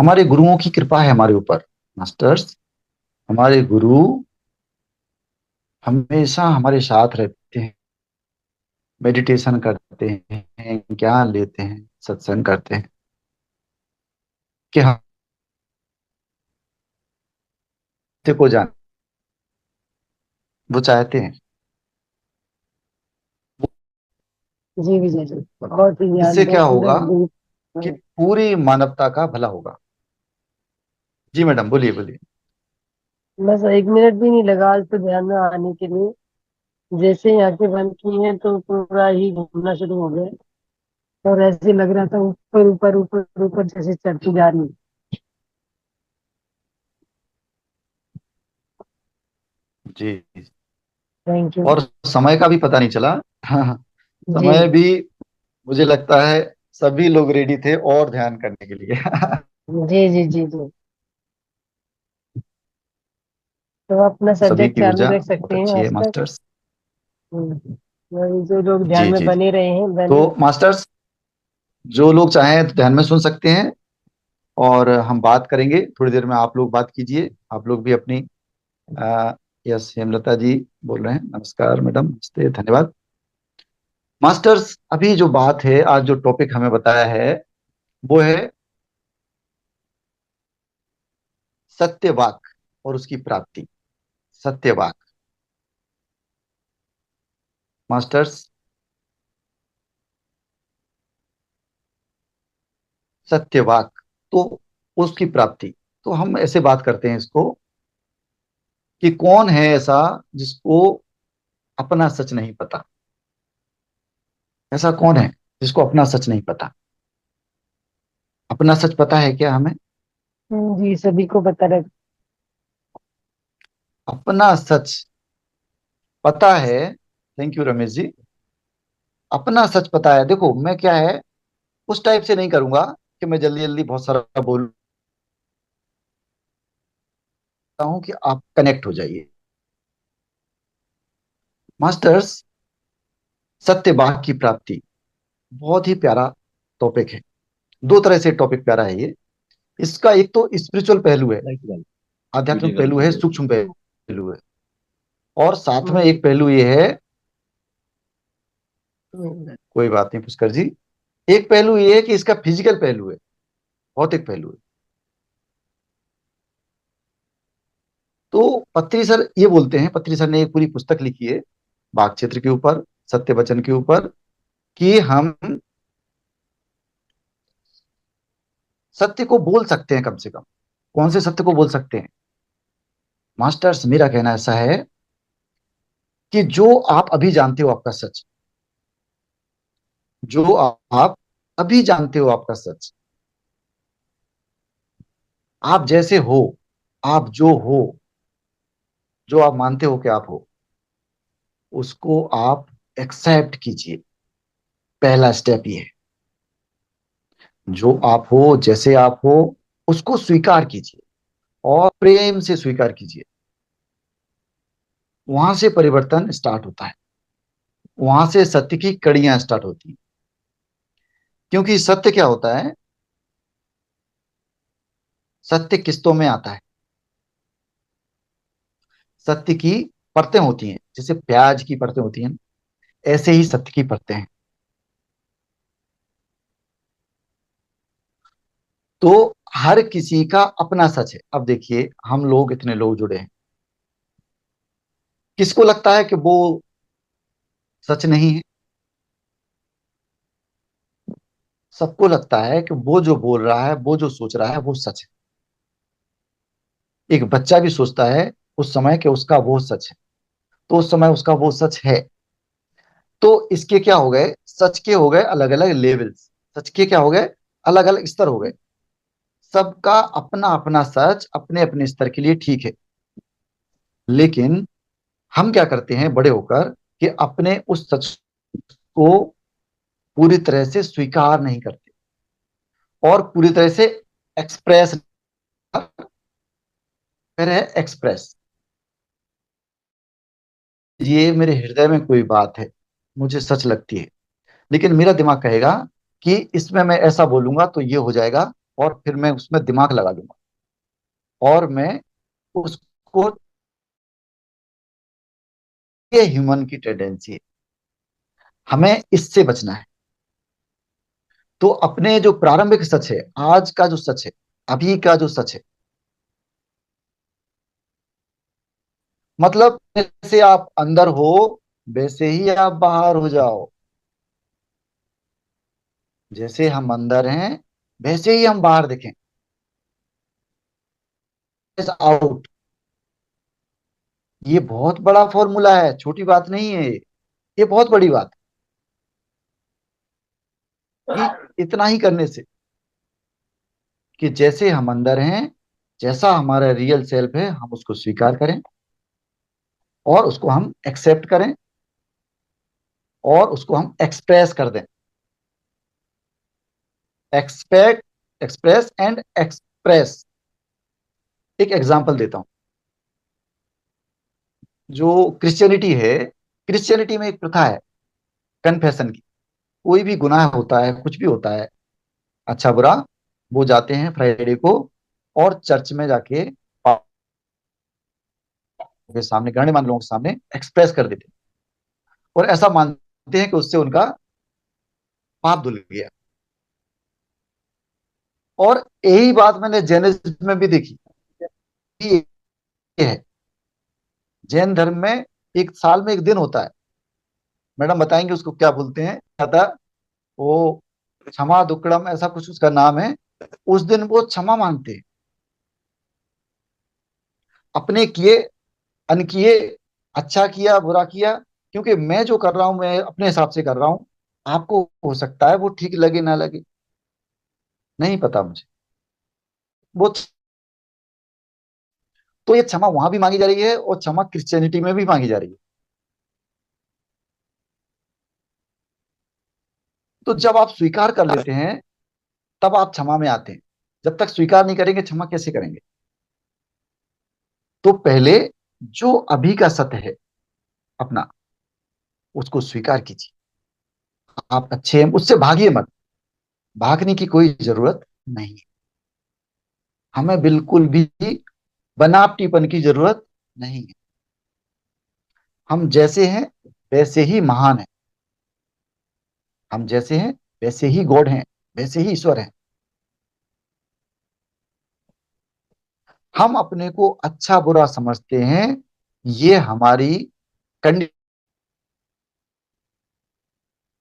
हमारे गुरुओं की कृपा है हमारे ऊपर मास्टर्स। हमारे गुरु हमेशा हमारे साथ रहते हैं, मेडिटेशन करते हैं, ज्ञान लेते हैं, सत्संग करते हैं कि हम सत्य को जान, वो चाहते हैं। जी विजय जी, बहुत ही इससे क्या पूरा होगा डीप। कि पूरी मानवता का भला होगा। जी मैडम, बोलिए बोलिए। बस 1 मिनट भी नहीं लगा आज तो ध्यान में आने के लिए। जैसे ही आंखें बंद की हैं तो पूरा ही घूमना शुरू हो गया। और ऐसे लग रहा था ऊपर ऊपर ऊपर ऊपर जैसे चढ़ती जा रही। जी। Thank you. और समय का भी पता नहीं चला। हाँ हाँ, जी समय भी मुझे लगता है सभी लोग रेडी थे और ध्यान करने के लिए। जी जी जी जी। तो अपना सभी सब्जेक्ट की चालू ऊर्जा रख बहुत सकते हैं अच्छी है मास्टर। मास्टर्स। वही जो लोग ध्यान जी में जी जी। बने रहे हैं तो बने। मास्टर्स, जो लोग चाहें तो ध्यान में सुन सकते हैं और हम बात करेंगे थोड़ी देर में। आप लोग बात कीजिए, आप लोग भी अपनी। यस, हेमलता जी बोल रहे हैं। नमस्कार मैडम, नमस्ते, धन्यवाद। मास्टर्स, अभी जो बात है, आज जो टॉपिक हमें बताया है वो है सत्यवाक और उसकी प्राप्ति। सत्यवाक मास्टर्स, सत्यवाक तो उसकी प्राप्ति। तो हम ऐसे बात करते हैं इसको कि कौन है ऐसा जिसको अपना सच नहीं पता। ऐसा कौन है जिसको अपना सच नहीं पता? अपना सच पता है क्या हमें? जी सभी को पता रहे। अपना सच पता है। Thank you Ramesh ji. अपना सच पता है। देखो, मैं क्या है, उस टाइप से नहीं करूंगा कि मैं जल्दी जल्दी बहुत सारा बोलता हूं कि आप कनेक्ट हो जाइए। मास्टर्स, सत्यवाक की प्राप्ति बहुत ही प्यारा टॉपिक है। दो तरह से टॉपिक प्यारा है ये। इसका एक तो स्पिरिचुअल पहलू है, आध्यात्मिक पहलू है, सूक्ष्म पहलू है। और साथ में हम्म, एक पहलू ये है। हम्म, कोई बात नहीं पुष्कर जी। एक पहलू ये है कि इसका फिजिकल पहलू है, भौतिक पहलू है। तो पत्री सर ये बोलते हैं, पत्री सर ने एक पूरी पुस्तक लिखी है वाक क्षेत्र के ऊपर, सत्य वचन के ऊपर, कि हम सत्य को बोल सकते हैं कम से कम। कौन से सत्य को बोल सकते हैं? मास्टर्स, मेरा कहना ऐसा है कि जो आप अभी जानते हो आपका सच, जो आप अभी जानते हो आपका सच, आप जैसे हो, आप जो हो, जो आप मानते हो कि आप हो, उसको आप एक्सेप्ट कीजिए। पहला स्टेप ये है। जो आप हो, जैसे आप हो, उसको स्वीकार कीजिए और प्रेम से स्वीकार कीजिए। वहां से परिवर्तन स्टार्ट होता है। वहां से सत्य की कड़ियां स्टार्ट होती हैं। क्योंकि सत्य क्या होता है? सत्य किस्तों में आता है। सत्य की परतें होती हैं, जैसे प्याज की परतें होती हैं, ऐसे ही सत्य की परतें हैं। तो हर किसी का अपना सच है। अब देखिए, हम लोग इतने लोग जुड़े हैं, किसको लगता है कि वो सच नहीं है? सबको लगता है कि वो जो बोल रहा है, वो जो सोच रहा है, वो सच है। एक बच्चा भी सोचता है उस समय कि उसका वो सच है, तो उस समय उसका वो सच है। तो इसके क्या हो गए, सच के हो गए अलग अलग लेवल्स। सच के क्या हो गए, अलग अलग स्तर हो गए। सबका अपना अपना सच अपने अपने स्तर के लिए ठीक है। लेकिन हम क्या करते हैं बड़े होकर, कि अपने उस सच को पूरी तरह से स्वीकार नहीं करते और पूरी तरह से एक्सप्रेस है। एक्सप्रेस, ये मेरे हृदय में कोई बात है, मुझे सच लगती है, लेकिन मेरा दिमाग कहेगा कि इसमें मैं ऐसा बोलूंगा तो ये हो जाएगा और फिर मैं उसमें दिमाग लगा लूंगा और मैं उसको, ये ह्यूमन की टेंडेंसी है, हमें इससे बचना है। तो अपने जो प्रारंभिक सच है, आज का जो सच है, अभी का जो सच है, मतलब जैसे आप अंदर हो वैसे ही आप बाहर हो जाओ। जैसे हम अंदर हैं वैसे ही हम बाहर दिखें। आउट, ये बहुत बड़ा फॉर्मूला है, छोटी बात नहीं है ये बहुत बड़ी बात है कि इतना ही करने से, कि जैसे हम अंदर हैं, जैसा हमारा रियल सेल्फ है, हम उसको स्वीकार करें और उसको हम एक्सेप्ट करें और उसको हम एक्सप्रेस कर दें। Expect, express and express. एक एग्जांपल देता हूं। जो क्रिश्चियनिटी है, क्रिश्चियनिटी में एक प्रथा है कन्फेशन की। कोई भी गुनाह होता है, कुछ भी होता है, अच्छा बुरा, वो जाते हैं फ्राइडे को और चर्च में जाके के सामने, गणमान्य लोगों के सामने एक्सप्रेस कर देते हैं और ऐसा मानते हैं कि उससे उनका पाप धुल गया। और यही बात मैंने जैनिज्म में भी देखी कि ये है। जैन धर्म में एक साल में एक दिन होता है, मैडम बताएंगे उसको क्या बोलते हैं, क्या था वो, क्षमा दुक्कड़म ऐसा कुछ उसका नाम है। उस दिन वो क्षमा मांगते हैं, अपने किए अनकिए, अच्छा किया बुरा किया, क्योंकि मैं जो कर रहा हूं मैं अपने हिसाब से कर रहा हूं, आपको हो सकता है वो ठीक लगे ना लगे, नहीं पता मुझे। वो, तो ये क्षमा वहां भी मांगी जा रही है और क्षमा क्रिश्चियनिटी में भी मांगी जा रही है। तो जब आप स्वीकार कर लेते हैं तब आप क्षमा में आते हैं। जब तक स्वीकार नहीं करेंगे क्षमा कैसे करेंगे? तो पहले जो अभी का सत्य है अपना, उसको स्वीकार कीजिए। आप अच्छे हैं, उससे भागिए मत। भागने की कोई जरूरत नहीं है। हमें बिल्कुल भी बनावटीपन की जरूरत नहीं है। हम जैसे हैं वैसे ही महान हैं। हम जैसे हैं वैसे ही गॉड हैं, वैसे ही ईश्वर हैं। हम अपने को अच्छा बुरा समझते हैं, ये हमारी कंडीशन,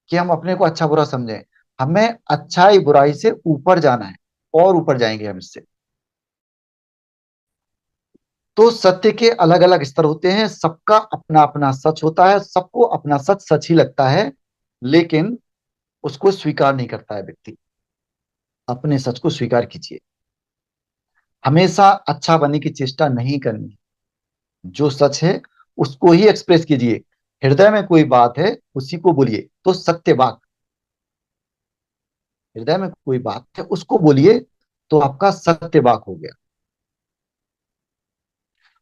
कि हम अपने को अच्छा बुरा समझें। हमें अच्छाई बुराई से ऊपर जाना है और ऊपर जाएंगे हम इससे। तो सत्य के अलग अलग स्तर होते हैं, सबका अपना अपना सच होता है, सबको अपना सच सच ही लगता है, लेकिन उसको स्वीकार नहीं करता है व्यक्ति। अपने सच को स्वीकार कीजिए। हमेशा अच्छा बनने की चेष्टा नहीं करनी। जो सच है उसको ही एक्सप्रेस कीजिए। हृदय में कोई बात है उसी को बोलिए, तो सत्य बात। हृदय में कोई बात है उसको बोलिए, तो आपका सत्य वाक हो गया।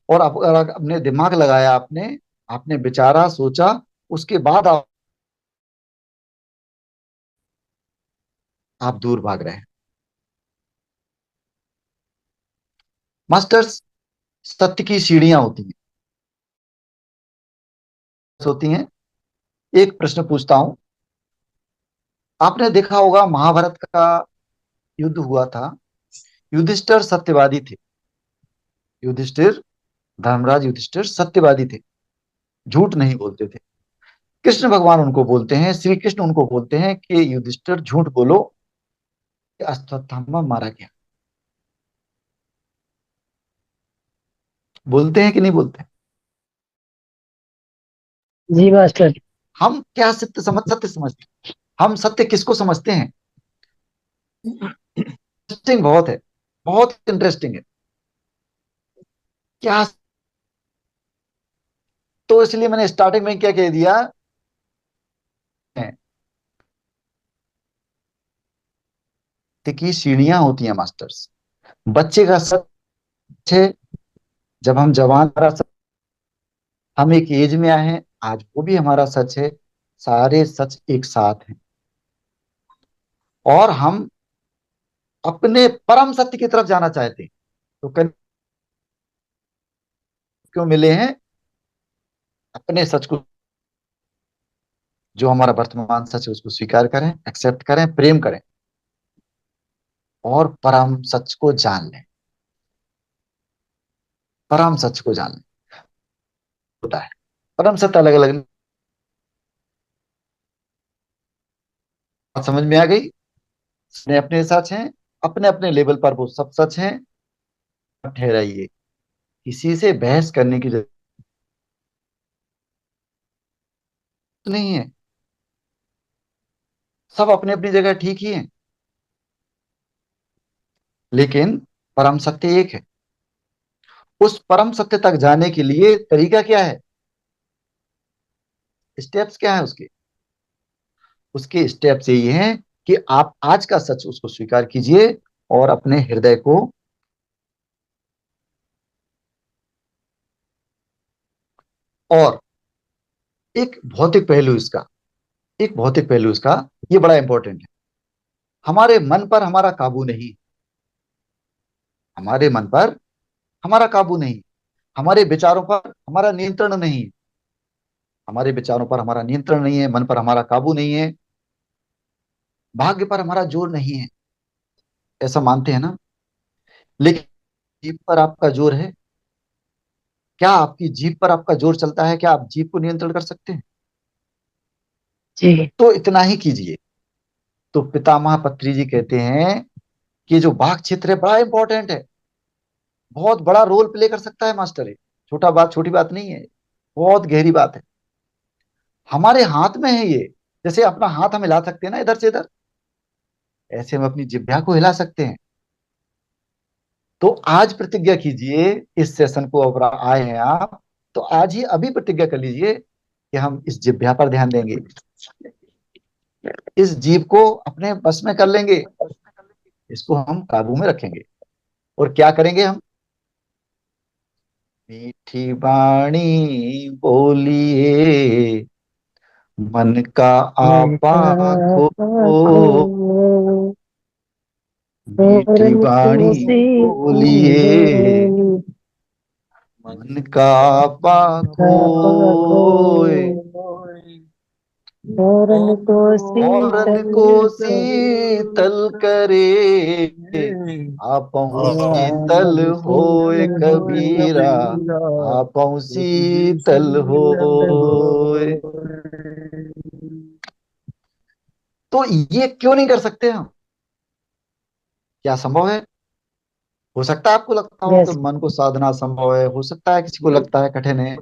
और आप अगर अपने दिमाग लगाया, आपने आपने विचारा सोचा, उसके बाद आप दूर भाग रहे हैं। मास्टर्स, सत्य की सीढ़ियां होती हैं। एक प्रश्न पूछता हूं। आपने देखा होगा महाभारत का युद्ध हुआ था, युधिष्ठिर सत्यवादी थे। युधिष्ठिर, धर्मराज युधिष्ठिर सत्यवादी थे, झूठ नहीं बोलते थे। कृष्ण भगवान उनको बोलते हैं, श्री कृष्ण उनको बोलते हैं कि युधिष्ठिर झूठ बोलो, कि अश्वत्थामा मारा गया। बोलते हैं कि नहीं बोलते? जी मास्टर। हम क्या सत्य समझते हैं? हम सत्य किसको समझते हैं? इंटरेस्टिंग बहुत है, बहुत इंटरेस्टिंग है। क्या, तो इसलिए मैंने स्टार्टिंग में क्या कह दिया है, सत्य की सीढ़ियां होती हैं मास्टर्स। बच्चे का सच है, जब हम जवान, हम एक एज में आए हैं, आज वो भी हमारा सच है। सारे सच एक साथ हैं और हम अपने परम सत्य की तरफ जाना चाहते हैं। तो क्यों मिले हैं? अपने सच को, जो हमारा वर्तमान सच है उसको स्वीकार करें, एक्सेप्ट करें, प्रेम करें और परम सच को जान लें। परम सच को जान लें होता है। परम सत्य अलग अलग समझ में आ गई? अपने अपने सच हैं, अपने अपने लेवल पर वो सब सच हैं। ठहराइए, किसी से बहस करने की जरूरत नहीं है। सब अपने अपनी जगह ठीक ही है, लेकिन परम सत्य एक है। उस परम सत्य तक जाने के लिए तरीका क्या है? स्टेप्स क्या है उसके? उसके स्टेप्स यही हैं कि आप आज का सच उसको स्वीकार कीजिए और अपने हृदय को। और एक भौतिक पहलू इसका, एक भौतिक पहलू इसका, ये बड़ा इंपॉर्टेंट है। हमारे मन पर हमारा काबू नहीं। हमारे मन पर हमारा काबू नहीं। हमारे विचारों पर हमारा नियंत्रण नहीं। हमारे विचारों पर हमारा नियंत्रण नहीं है, मन पर हमारा काबू नहीं है, भाग्य पर हमारा जोर नहीं है। ऐसा मानते हैं ना? लेकिन जीभ पर आपका जोर है। क्या आपकी जीभ पर आपका जोर चलता है? क्या आप जीभ को नियंत्रण कर सकते हैं? जी। तो इतना ही कीजिए। तो पितामह पत्री जी कहते हैं कि जो वाक क्षेत्र है बड़ा इंपॉर्टेंट है, बहुत बड़ा रोल प्ले कर सकता है मास्टर है। छोटा बात, छोटी बात नहीं है, बहुत गहरी बात है। हमारे हाथ में है ये। जैसे अपना हाथ हम हिला सकते हैं ना इधर से इधर, ऐसे हम अपनी जिह्वा को हिला सकते हैं। तो आज प्रतिज्ञा कीजिए, इस सेशन को अब आए हैं आप, तो आज ही अभी प्रतिज्ञा कर लीजिए कि हम इस जिह्वा पर ध्यान देंगे, इस जीभ को अपने बस में कर लेंगे, इसको हम काबू में रखेंगे। और क्या करेंगे हम? मीठी वाणी बोलिए, मन का मन आपा का खो। पाखो, मीठी पूरन वाणी को शीतल बोलिए, है, मन का आपा का पाखो, खोए, पूरन को औरन शीतल को करे, शीतल करे, आपहु शीतल होए कबीरा, आपहु शीतल होए। तो ये क्यों नहीं कर सकते हम? क्या संभव है? हो सकता है आपको लगता हो कि यस। मन को साधना संभव है, हो सकता है किसी को लगता है कठिन है,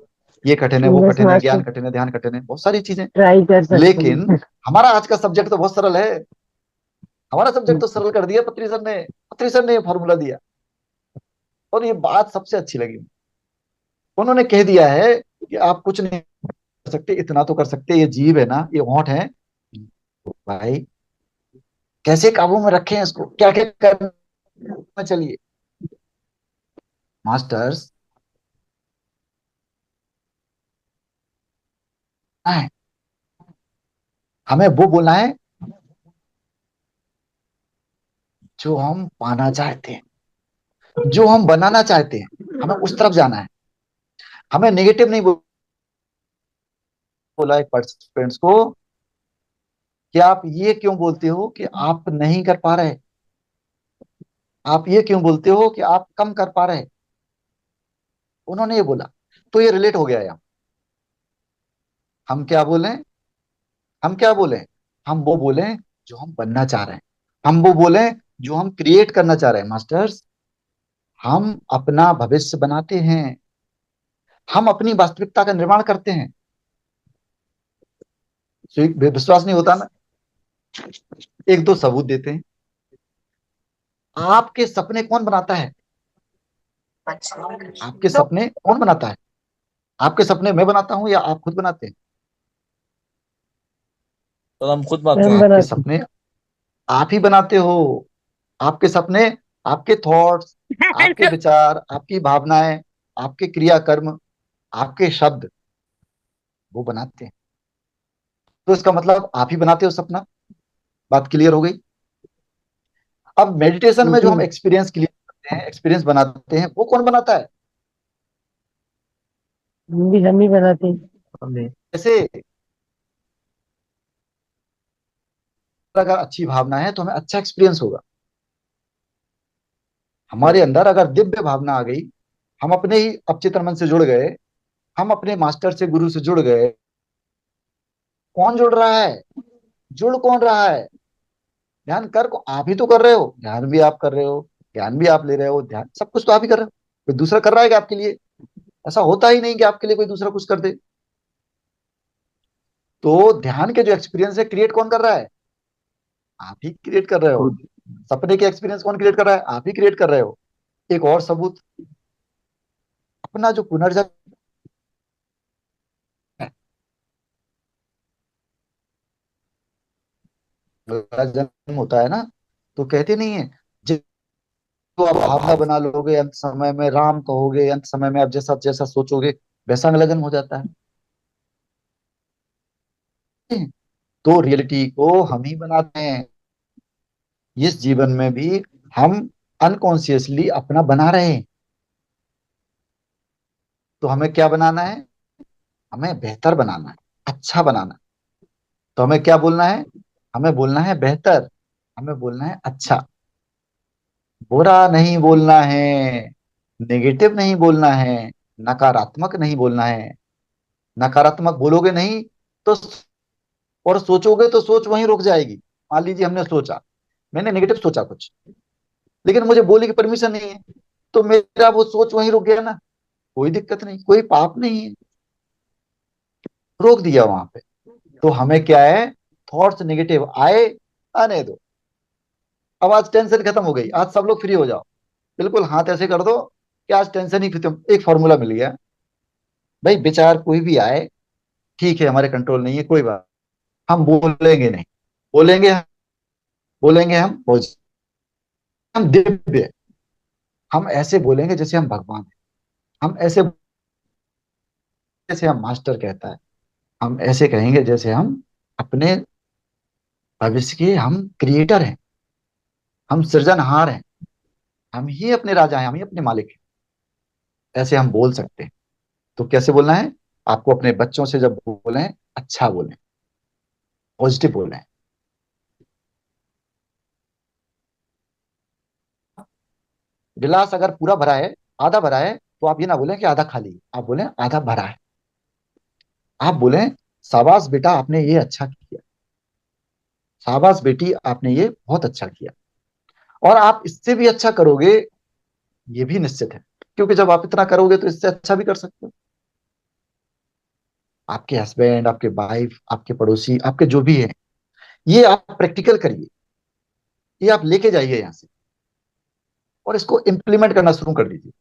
ये कठिन है, वो बस कठिन है, मास्टर ज्ञान कठिन है, ध्यान कठिन है, बहुत सारी चीजें। ट्राई कर सकते लेकिन हैं। हमारा आज का सब्जेक्ट तो बहुत सरल है। हमारा सब्जेक्ट तो सरल कर दिया पत्री सर ने। पत्री सर ने ये फॉर्मूला दिया, और ये बात सबसे अच्छी लगी। उन्होंने कह दिया है कि आप कुछ नहीं कर सकते, इतना तो कर सकते, ये जीभ है ना, ये होंठ है भाई, कैसे काबू में रखें इसको, क्या क्या करना चलिए मास्टर्स। है, हमें वो बोलना है जो हम पाना चाहते हैं, जो हम बनाना चाहते हैं, हमें उस तरफ जाना है। हमें नेगेटिव नहीं बोला एक पार्टिसिपेंट्स को कि आप ये क्यों बोलते हो कि आप नहीं कर पा रहे, आप ये क्यों बोलते हो कि आप कम कर पा रहे। उन्होंने ये बोला, तो ये रिलेट हो गया यहाँ। हम क्या बोले? हम क्या बोले? हम वो बोले जो हम बनना चाह रहे हैं। हम वो बोले जो हम क्रिएट करना चाह रहे हैं मास्टर्स। हम अपना भविष्य बनाते हैं, हम अपनी वास्तविकता का निर्माण करते हैं। विश्वास नहीं होता ना? एक दो सबूत देते हैं। आपके सपने कौन बनाता है? आपके सपने कौन बनाता है? आपके सपने मैं बनाता हूं या आप खुद बनाते हैं? तो हम खुद बात हम हैं। आपके बनाते सपने आप ही बनाते हो। आपके सपने, आपके थॉट्स, आपके विचार, आपकी भावनाएं, आपके क्रिया कर्म, आपके शब्द, वो बनाते हैं। तो इसका मतलब आप ही बनाते हो सपना। बात क्लियर हो गई? अब मेडिटेशन में जो हम जी। एक्सपीरियंस क्लियर करते हैं, एक्सपीरियंस बनाते हैं, वो कौन बनाता है? हम ही बनाते हैं। जैसे अगर अच्छी भावना है तो हमें अच्छा एक्सपीरियंस होगा। हमारे अंदर अगर दिव्य भावना आ गई, हम अपने ही अवचेतन मन से जुड़ गए, हम अपने मास्टर से, गुरु से जुड़ गए। कौन जुड़ रहा है? जुड़ कौन रहा है? ध्यान कर को आप ही तो कर रहे हो, ध्यान भी आप कर रहे हो, ज्ञान भी आप ले रहे हो, ध्यान सब कुछ तो आप ही कर रहे हो। कोई दूसरा कर रहा है क्या आपके लिए? ऐसा होता ही नहीं कि आपके लिए कोई दूसरा कुछ कर दे। तो ध्यान के जो एक्सपीरियंस है, क्रिएट कौन कर रहा है? आप ही क्रिएट कर रहे हो। खुद। सपने के एक्सपीरियंस कौन क्रिएट कर रहा है? आप ही क्रिएट कर रहे हो। एक और सबूत, अपना जो पुनर्जन्म है, जन्म होता है ना, तो कहते नहीं है, जो आप भावना बना लोगे, अंत समय में राम कहोगे, अंत समय में आप जैसा जैसा सोचोगे वैसा अगला जन्म हो जाता है। तो रियलिटी को हम ही बनाते हैं। इस जीवन में भी हम अनकॉन्शियसली अपना बना रहे हैं। तो हमें क्या बनाना है? हमें बेहतर बनाना है, अच्छा बनाना है। तो हमें क्या बोलना है? हमें बोलना है बेहतर, हमें बोलना है अच्छा। बुरा नहीं बोलना है, नेगेटिव नहीं बोलना है, नकारात्मक नहीं बोलना है। नकारात्मक बोलोगे नहीं तो, और सोचोगे तो सोच वहीं रुक जाएगी। मान लीजिए हमने सोचा, मैंने नेगेटिव सोचा कुछ, लेकिन मुझे बोलने की परमिशन नहीं है, तो मेरा वो सोच वहीं रुक गया ना। कोई दिक्कत नहीं, कोई पाप नहीं है, रोक दिया वहां पे। तो हमें क्या है? थॉट्स नेगेटिव आए, आने दो। अब आज टेंशन खत्म हो गई, आज सब लोग फ्री हो जाओ। बिल्कुल हाथ ऐसे कर दो कि आज टेंशन ही खत्म। एक फॉर्मूला मिल गया। भाई विचार कोई भी आए, ठीक है, हमारे कंट्रोल नहीं है, कोई बात, हम बोलेंगे नहीं। बोलेंगे, बोलेंगे हम हम दिव्य, हम ऐसे बोलेंगे जैसे हम भगवान हैं। हम ऐसे जैसे हम मास्टर कहता है, हम ऐसे कहेंगे जैसे हम अपने भविष्य के हम क्रिएटर हैं, हम सृजनहार हैं, हम ही अपने राजा हैं, हम ही अपने मालिक हैं। ऐसे हम बोल सकते हैं। तो कैसे बोलना है? आपको अपने बच्चों से जब बोलें, अच्छा बोलें, पॉजिटिव बोलें। गिलास अगर पूरा भरा है, आधा भरा है, तो आप ये ना बोलें कि आधा खाली है, आप बोलें आधा भरा है। आप बोलें शाबाश बेटा आपने ये अच्छा किया, शाबाश बेटी आपने ये बहुत अच्छा किया। और आप इससे भी अच्छा करोगे, ये भी निश्चित है, क्योंकि जब आप इतना करोगे तो इससे अच्छा भी कर सकते हो। आपके हस्बैंड, आपके वाइफ, आपके पड़ोसी, आपके जो भी है, ये आप प्रैक्टिकल करिए, ये आप लेके जाइए यहाँ से, और इसको इम्प्लीमेंट करना शुरू कर दीजिए।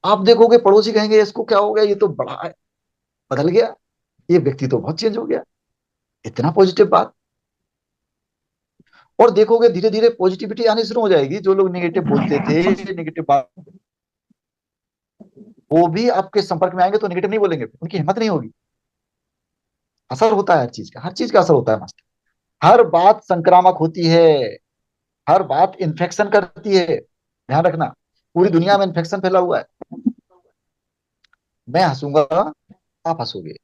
आप देखोगे पड़ोसी कहेंगे इसको क्या हो गया, ये तो बड़ा बदल गया, ये व्यक्ति तो बहुत चेंज हो गया, इतना पॉजिटिव बात। और देखोगे धीरे धीरे पॉजिटिविटी आनी शुरू हो जाएगी। जो लोग नेगेटिव बोलते थे, नेगेटिव बात, वो भी आपके संपर्क में आएंगे तो नेगेटिव नहीं बोलेंगे, उनकी हिम्मत नहीं होगी। असर होता है हर चीज का, हर चीज का असर होता है मास्टर। हर बात संक्रामक होती है, हर बात इन्फेक्शन करती है। ध्यान रखना, पूरी दुनिया में इन्फेक्शन फैला हुआ है। मैं हंसूंगा, आप हंसोगे।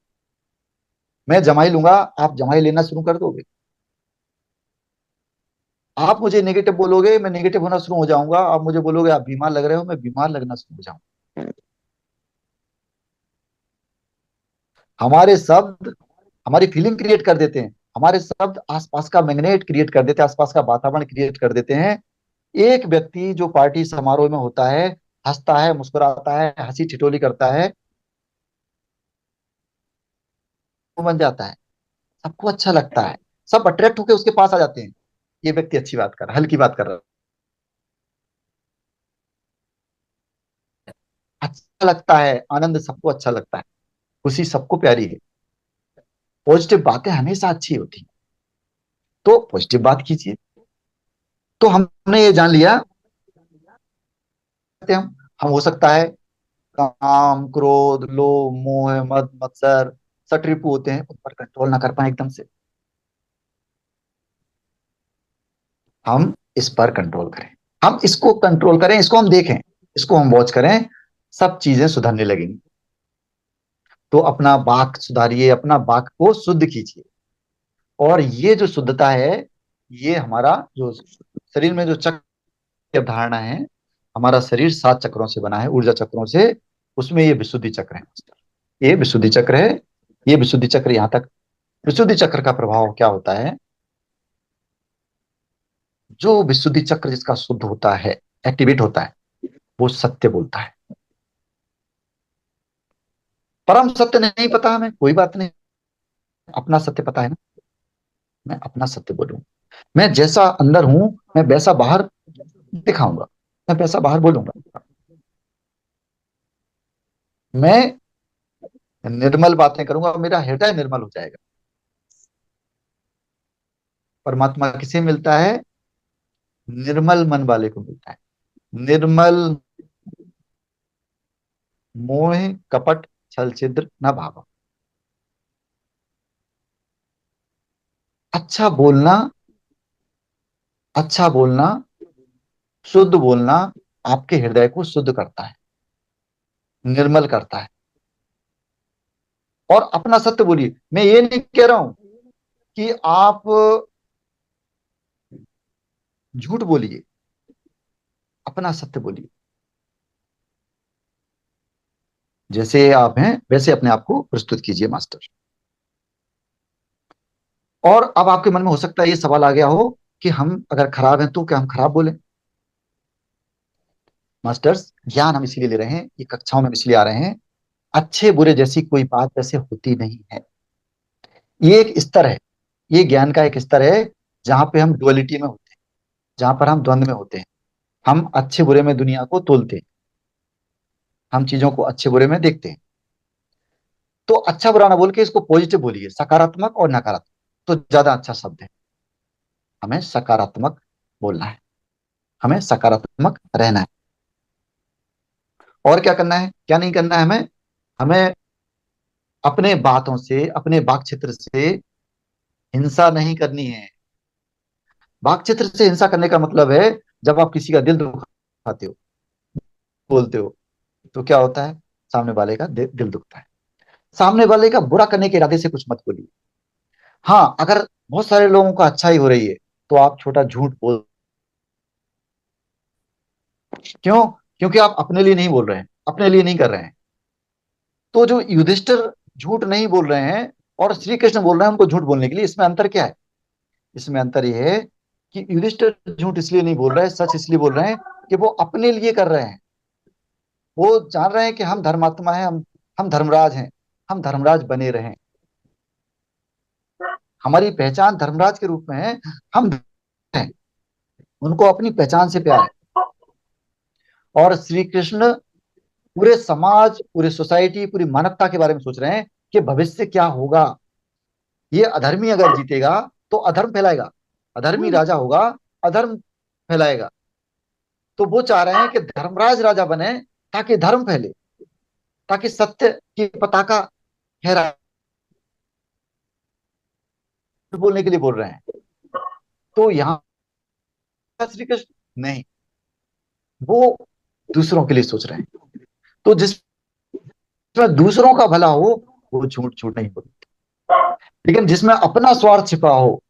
मैं जमाई लूंगा, आप जमाई लेना शुरू कर दोगे। आप मुझे नेगेटिव बोलोगे, मैं नेगेटिव होना शुरू हो जाऊंगा। आप मुझे बोलोगे आप बीमार लग रहे हो, मैं बीमार लगना शुरू हो जाऊंगा। हमारे शब्द हमारी फीलिंग क्रिएट कर देते हैं। हमारे शब्द आसपास का मैग्नेट क्रिएट कर देते हैं, आसपास का वातावरण क्रिएट कर देते हैं। एक व्यक्ति जो पार्टी समारोह में होता है, हंसता है, मुस्कुराता है, हंसी ठिठोली करता है, वो बन जाता है, सबको अच्छा लगता है, सब अट्रैक्ट होकर उसके पास आ जाते हैं। ये व्यक्ति अच्छी बात कर रहा है, हल्की बात कर रहा है, अच्छा लगता है, आनंद सबको अच्छा लगता है, खुशी सबको प्यारी है। पॉजिटिव बातें हमेशा अच्छी होती हैं। तो पॉजिटिव बात कीजिए। तो हमने ये जान लिया कि हम हो सकता है काम, क्रोध, लोभ, मोह, मद, मत्सर, सटरिपु होते हैं, उन पर कंट्रोल ना कर पाए एकदम से। हम इस पर कंट्रोल करें। हम इसको कंट्रोल करें, इसको हम देखें, इसको हम वॉच करें, सब चीजें सुधरने लगेंगी। तो अपना वाक सुधारिए, अपना वाक को शुद्ध कीजिए। और ये जो शुद्धता है, ये हमारा जो शरीर में जो चक्र की अवधारणा है, हमारा शरीर 7 चक्रों से बना है, ऊर्जा चक्रों से। उसमें ये विशुद्धि चक्र है, ये विशुद्धि चक्र है। ये विशुद्धि चक्र यहाँ तक। विशुद्धि चक्र का प्रभाव क्या होता है? जो विशुद्धि चक्र जिसका शुद्ध होता है, एक्टिवेट होता है, वो सत्य बोलता है। परम सत्य नहीं पता हमें, कोई बात नहीं, अपना सत्य पता है ना। मैं अपना सत्य बोलूं, मैं जैसा अंदर हूं, मैं वैसा बाहर दिखाऊंगा, मैं वैसा बाहर बोलूंगा। मैं निर्मल बातें करूंगा, मेरा हृदय निर्मल हो जाएगा। परमात्मा किसे मिलता है? निर्मल मन वाले को मिलता है। निर्मल मोह कपट छल छिद्र न भाव। अच्छा बोलना, अच्छा बोलना, शुद्ध बोलना आपके हृदय को शुद्ध करता है, निर्मल करता है। और अपना सत्य बोलिए। मैं ये नहीं कह रहा हूं कि आप झूठ बोलिए, अपना सत्य बोलिए। जैसे आप हैं वैसे अपने आप को प्रस्तुत कीजिए मास्टर। और अब आपके मन में हो सकता है ये सवाल आ गया हो कि हम अगर खराब हैं तो क्या हम खराब बोलें? मास्टर्स, ज्ञान हम इसलिए ले रहे हैं, ये कक्षाओं में हम इसलिए आ रहे हैं, अच्छे बुरे जैसी कोई बात वैसे होती नहीं है। ये एक स्तर है, ये ज्ञान का एक स्तर है, जहां पे हम डुअलिटी में होते हैं, जहां पर हम द्वंद में होते हैं। हम अच्छे बुरे में दुनिया को तोलते हैं, हम चीजों को अच्छे बुरे में देखते हैं। तो अच्छा बुरा ना बोल के इसको पॉजिटिव बोलिए, सकारात्मक और नकारात्मक, तो ज्यादा अच्छा शब्द है। हमें सकारात्मक बोलना है, हमें सकारात्मक रहना है। और क्या करना है, क्या नहीं करना है हमें? हमें अपने बातों से, अपने वाक क्षेत्र से हिंसा नहीं करनी है। वाक क्षेत्र से हिंसा करने का मतलब है, जब आप किसी का दिल दुखाते हो, बोलते हो, तो क्या होता है? सामने वाले का दिल दुखता है। सामने वाले का बुरा करने के इरादे से कुछ मत बोलिए। हाँ, अगर बहुत सारे लोगों का अच्छा ही हो रही है, तो आप छोटा झूठ बोल। क्यों? क्योंकि आप अपने लिए नहीं बोल रहे हैं, अपने लिए नहीं कर रहे हैं। तो जो युधिष्ठिर झूठ नहीं बोल रहे हैं और श्री कृष्ण बोल रहे हैं उनको झूठ बोलने के लिए, इसमें अंतर क्या है? इसमें अंतर यह है कि युधिष्ठिर झूठ इसलिए नहीं बोल रहे हैं, सच इसलिए बोल रहे हैं कि वो अपने लिए कर रहे हैं। वो जान रहे हैं कि हम धर्मात्मा हैं, हम धर्मराज हैं, हम धर्मराज बने रहें। हमारी पहचान धर्मराज के रूप में है, हम हैं। उनको अपनी पहचान से प्यार है। और श्री कृष्ण पूरे समाज, पूरे सोसाइटी, पूरी मानवता के बारे में सोच रहे हैं कि भविष्य क्या होगा। ये अधर्मी अगर जीतेगा तो अधर्म फैलाएगा, अधर्मी राजा होगा, अधर्म फैलाएगा। तो वो चाह रहे हैं कि धर्मराज राजा बने, ताकि धर्म फैले, ताकि सत्य की पताका फहराए। बोलने के लिए बोल रहे हैं। तो यहाँ श्री कृष्ण नहीं, वो दूसरों के लिए सोच रहे हैं। तो जिसमें दूसरों का भला हो, वो झूठ झूठ नहीं बोलते। लेकिन जिसमें अपना स्वार्थ छिपा हो,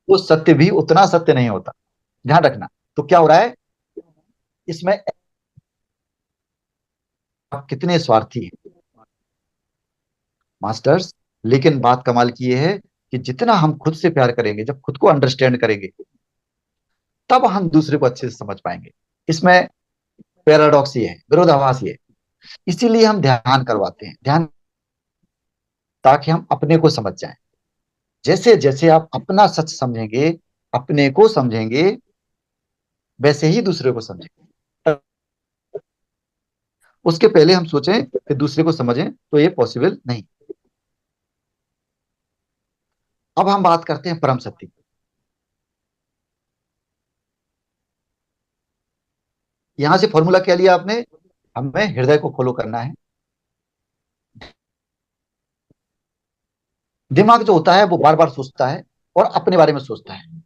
वो सत्य भी उतना सत्य नहीं होता। ध्यान रखना। तो क्या हो रहा है इसमें? आप कितने स्वार्थी हैं मास्टर्स। लेकिन बात कमाल की ये है कि जितना हम खुद से प्यार करेंगे, जब खुद को अंडरस्टैंड करेंगे, तब हम दूसरे को अच्छे से समझ पाएंगे। इसमें पैराडॉक्स ये है, विरोधाभास ये है। इसीलिए हम ध्यान करवाते हैं, ध्यान, ताकि हम अपने को समझ जाएं। जैसे जैसे आप अपना सच समझेंगे, अपने को समझेंगे, वैसे ही दूसरे को समझेंगे। उसके पहले हम सोचें कि दूसरे को समझें, तो ये पॉसिबल नहीं। अब हम बात करते हैं परम सत्य की। यहां से फॉर्मूला क्या लिया आपने? हमें हृदय को फॉलो करना है। दिमाग जो होता है वो बार बार सोचता है और अपने बारे में सोचता है।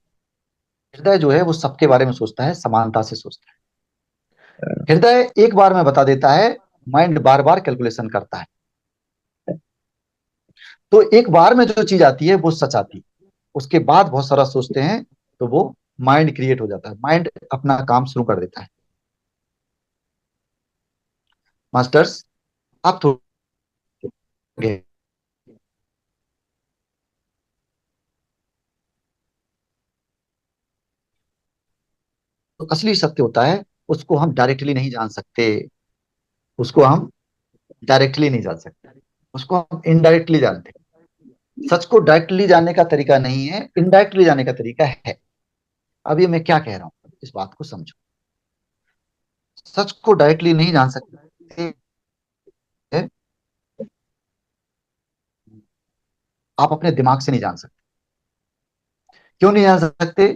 हृदय जो है वो सबके बारे में सोचता है, समानता से सोचता है। हृदय एक बार में बता देता है, माइंड बार बार कैलकुलेशन करता है। तो एक बार में जो चीज आती है वो सच आती है, उसके बाद बहुत सारा सोचते हैं तो वो माइंड क्रिएट हो जाता है, माइंड अपना काम शुरू कर देता है। मास्टर्स, आप थोड़े, तो असली सत्य होता है, उसको हम डायरेक्टली नहीं जान सकते, उसको हम डायरेक्टली नहीं जान सकते, उसको हम इनडायरेक्टली जानते हैं। सच को डायरेक्टली जानने का तरीका नहीं है, इनडायरेक्टली जानने का तरीका है। अब ये मैं क्या कह रहा हूं, इस बात को समझो। सच को डायरेक्टली नहीं जान सकते, आप अपने दिमाग से नहीं जान सकते। क्यों नहीं जान सकते?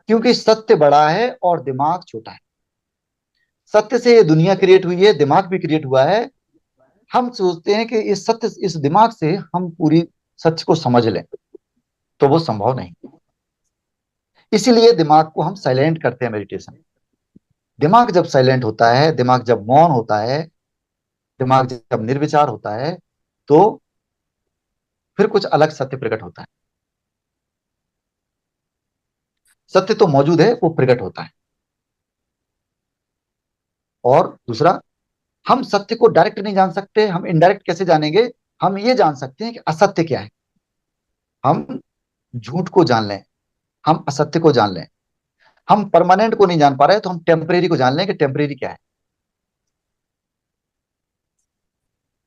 क्योंकि सत्य बड़ा है और दिमाग छोटा है। सत्य से ये दुनिया क्रिएट हुई है, दिमाग भी क्रिएट हुआ है। हम सोचते हैं कि इस सत्य, इस दिमाग से हम पूरी सत्य को समझ लें, तो वो संभव नहीं। इसीलिए दिमाग को हम साइलेंट करते हैं मेडिटेशन। दिमाग जब साइलेंट होता है, दिमाग जब मौन होता है, दिमाग जब निर्विचार होता है, तो फिर कुछ अलग सत्य प्रकट होता है। सत्य तो मौजूद है, वो प्रकट होता है। और दूसरा, हम सत्य को डायरेक्ट नहीं जान सकते, हम इनडायरेक्ट कैसे जानेंगे? हम ये जान सकते हैं कि असत्य क्या है। हम झूठ को जान लें, हम असत्य को जान लें। हम परमानेंट को नहीं जान पा रहे तो हम टेम्परेरी को जान लें कि टेम्परेरी क्या है।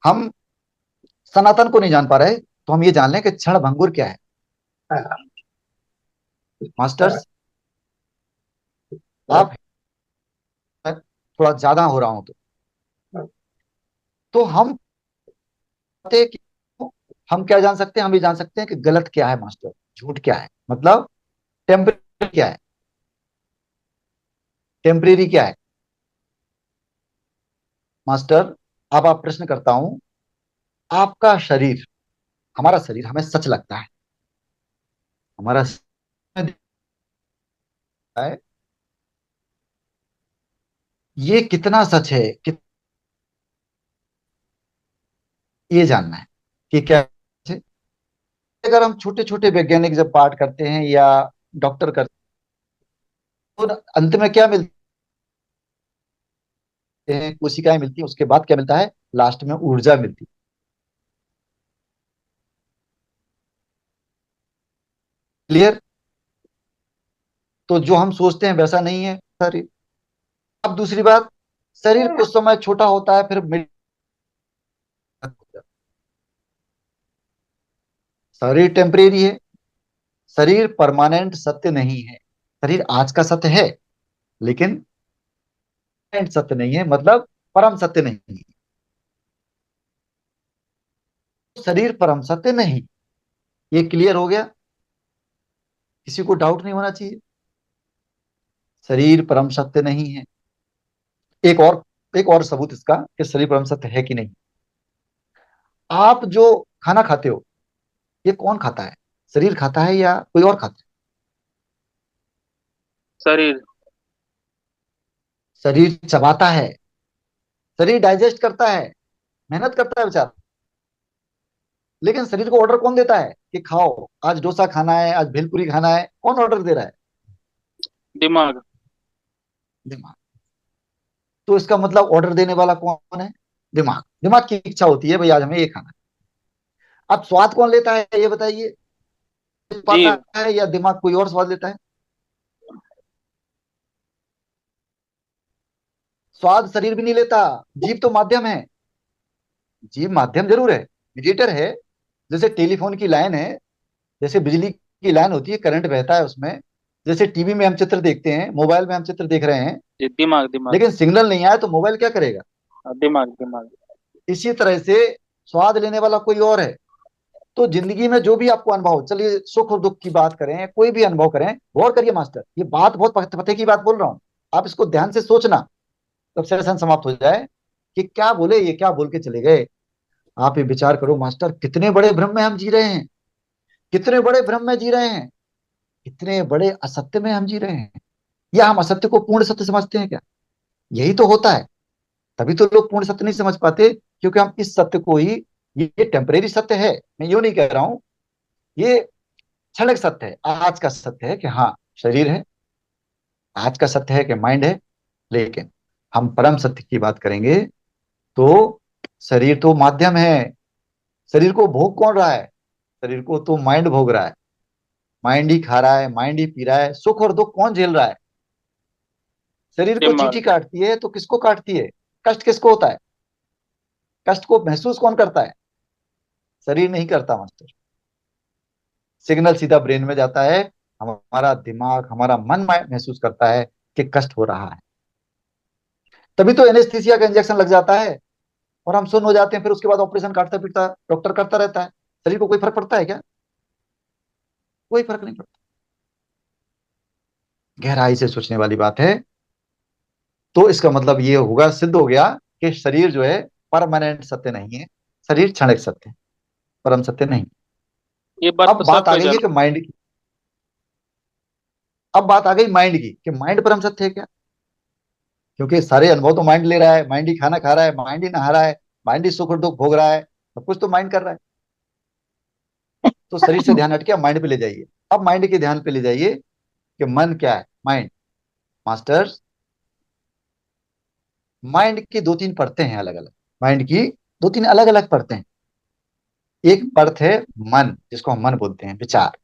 हम सनातन को नहीं जान पा रहे तो हम ये जान लें कि क्षण भंगुर क्या है। मास्टर्स, आप, थोड़ा ज्यादा हो रहा हूं तो हम, हम क्या जान सकते हैं? हम ये जान सकते हैं कि गलत क्या है मास्टर, झूठ क्या है, मतलब टेम्परेरी क्या है, टेम्परेरी क्या है। मास्टर, अब आप प्रश्न करता हूं, आपका शरीर, हमारा शरीर हमें सच लगता है, हमारा शरीर है, ये कितना सच है कि, ये जानना है कि क्या सच है। अगर हम छोटे छोटे वैज्ञानिक जब पाठ करते हैं या डॉक्टर करते हैं, तो अंत में क्या मिलते हैं? कोशिकाएं मिलती हैं, उसके बाद क्या मिलता है? लास्ट में ऊर्जा मिलती है। क्लियर? तो जो हम सोचते हैं वैसा नहीं है शरीर। अब दूसरी बात, शरीर कुछ समय छोटा होता है, फिर मिड, शरीर टेम्परेरी है, शरीर परमानेंट सत्य नहीं है। शरीर आज का सत्य है, लेकिन परमानेंट सत्य नहीं है, मतलब परम सत्य नहीं है। शरीर परम सत्य नहीं, ये क्लियर हो गया? किसी को डाउट नहीं होना चाहिए। शरीर परम सत्य नहीं है। एक और, एक और सबूत इसका कि शरीर परम सत्य है कि नहीं। आप जो खाना खाते हो, ये कौन खाता है? शरीर खाता है या कोई और खाता है? शरीर। शरीर चबाता है, शरीर डाइजेस्ट करता है, मेहनत करता है बेचारा। लेकिन शरीर को ऑर्डर कौन देता है कि खाओ, आज डोसा खाना है, आज भेलपुरी खाना है? कौन ऑर्डर दे रहा है? दिमाग। दिमाग। तो इसका मतलब ऑर्डर देने वाला कौन है? दिमाग। दिमाग की इच्छा होती है भाई आज हमें ये खाना है। अब स्वाद कौन लेता है ये बताइए? पाता जीव। है या दिमाग कोई और स्वाद लेता है? स्वाद शरीर भी नहीं लेता, जीव तो माध्यम है। जीव माध्यम जरूर है, मीडिएटर है। जैसे टेलीफोन की लाइन है, जैसे बिजली की लाइन होती है, करंट बहता है उसमें, जैसे टीवी में हम चित्र देखते हैं, मोबाइल में हम चित्र देख रहे हैं, जी, दिमाग दिमाग। लेकिन सिग्नल नहीं आया तो मोबाइल क्या करेगा? दिमाग दिमाग। इसी तरह से स्वाद लेने वाला कोई और है। तो जिंदगी में जो भी आपको अनुभव हो, चलिए सुख और दुख की बात करें, कोई भी अनुभव करें, गौर करिए मास्टर, ये बात बहुत पते की बात बोल रहा हूं, आप इसको ध्यान से सोचना, तब सेशन समाप्त हो जाए कि क्या बोले, ये क्या बोल के चले गए। आप ये विचार करो मास्टर, कितने बड़े भ्रम में हम जी रहे हैं, कितने बड़े भ्रम में जी रहे हैं। इतने बड़े असत्य में हम जी रहे हैं, या हम असत्य को पूर्ण सत्य समझते हैं क्या? यही तो होता है। तभी तो लोग पूर्ण सत्य नहीं समझ पाते, क्योंकि हम इस सत्य को ही, ये टेम्परेरी सत्य है, मैं यूं नहीं कह रहा हूं, ये क्षणिक सत्य है। आज का सत्य है कि हाँ, शरीर है, आज का सत्य है कि माइंड है, लेकिन हम परम सत्य की बात करेंगे तो शरीर तो माध्यम है। शरीर को भोग कौन रहा है? शरीर को तो माइंड भोग रहा है। माइंड ही खा रहा है, माइंड ही पी रहा है। सुख और दुख कौन झेल रहा है? शरीर को चींटी दिमाग। काटती है तो किसको काटती है? कष्ट किसको होता है? कष्ट को महसूस कौन करता है? शरीर नहीं करता मास्टर। सिग्नल सीधा ब्रेन में जाता है, हमारा दिमाग, हमारा मन महसूस करता है कि कष्ट हो रहा है। तभी तो एनेस्थीसिया का इंजेक्शन लग जाता है और हम सुन्न हो जाते हैं, फिर उसके बाद ऑपरेशन काटता पीटता डॉक्टर करता रहता है। शरीर को कोई फर्क पड़ता है क्या? कोई फर्क नहीं पड़ता। गहराई से सोचने वाली बात है। तो इसका मतलब ये होगा, सिद्ध हो गया कि शरीर जो है परमानेंट सत्य नहीं है, शरीर क्षणिक सत्य है, परम सत्य नहीं। ये बात अब तो सब बात आ गई है पहचान। कि माइंड की। अब बात आ गई माइंड की कि माइंड परम सत्य है क्या? क्योंकि सारे अनुभव तो माइंड ले रहा है, माइंड ही खाना खा रहा है, माइंड ही नहा रहा है, माइंड ही सुख और दुख भोग रहा है, सब कुछ तो माइंड कर रहा है। तो शरीर से ध्यान हटके माइंड पे ले जाइए। अब माइंड के ध्यान पे ले जाइए कि मन क्या है, माइंड। मास्टर, माइंड की दो तीन परतें हैं अलग अलग। माइंड की दो तीन अलग अलग परतें हैं। एक परत है मन, जिसको हम मन बोलते हैं, विचार।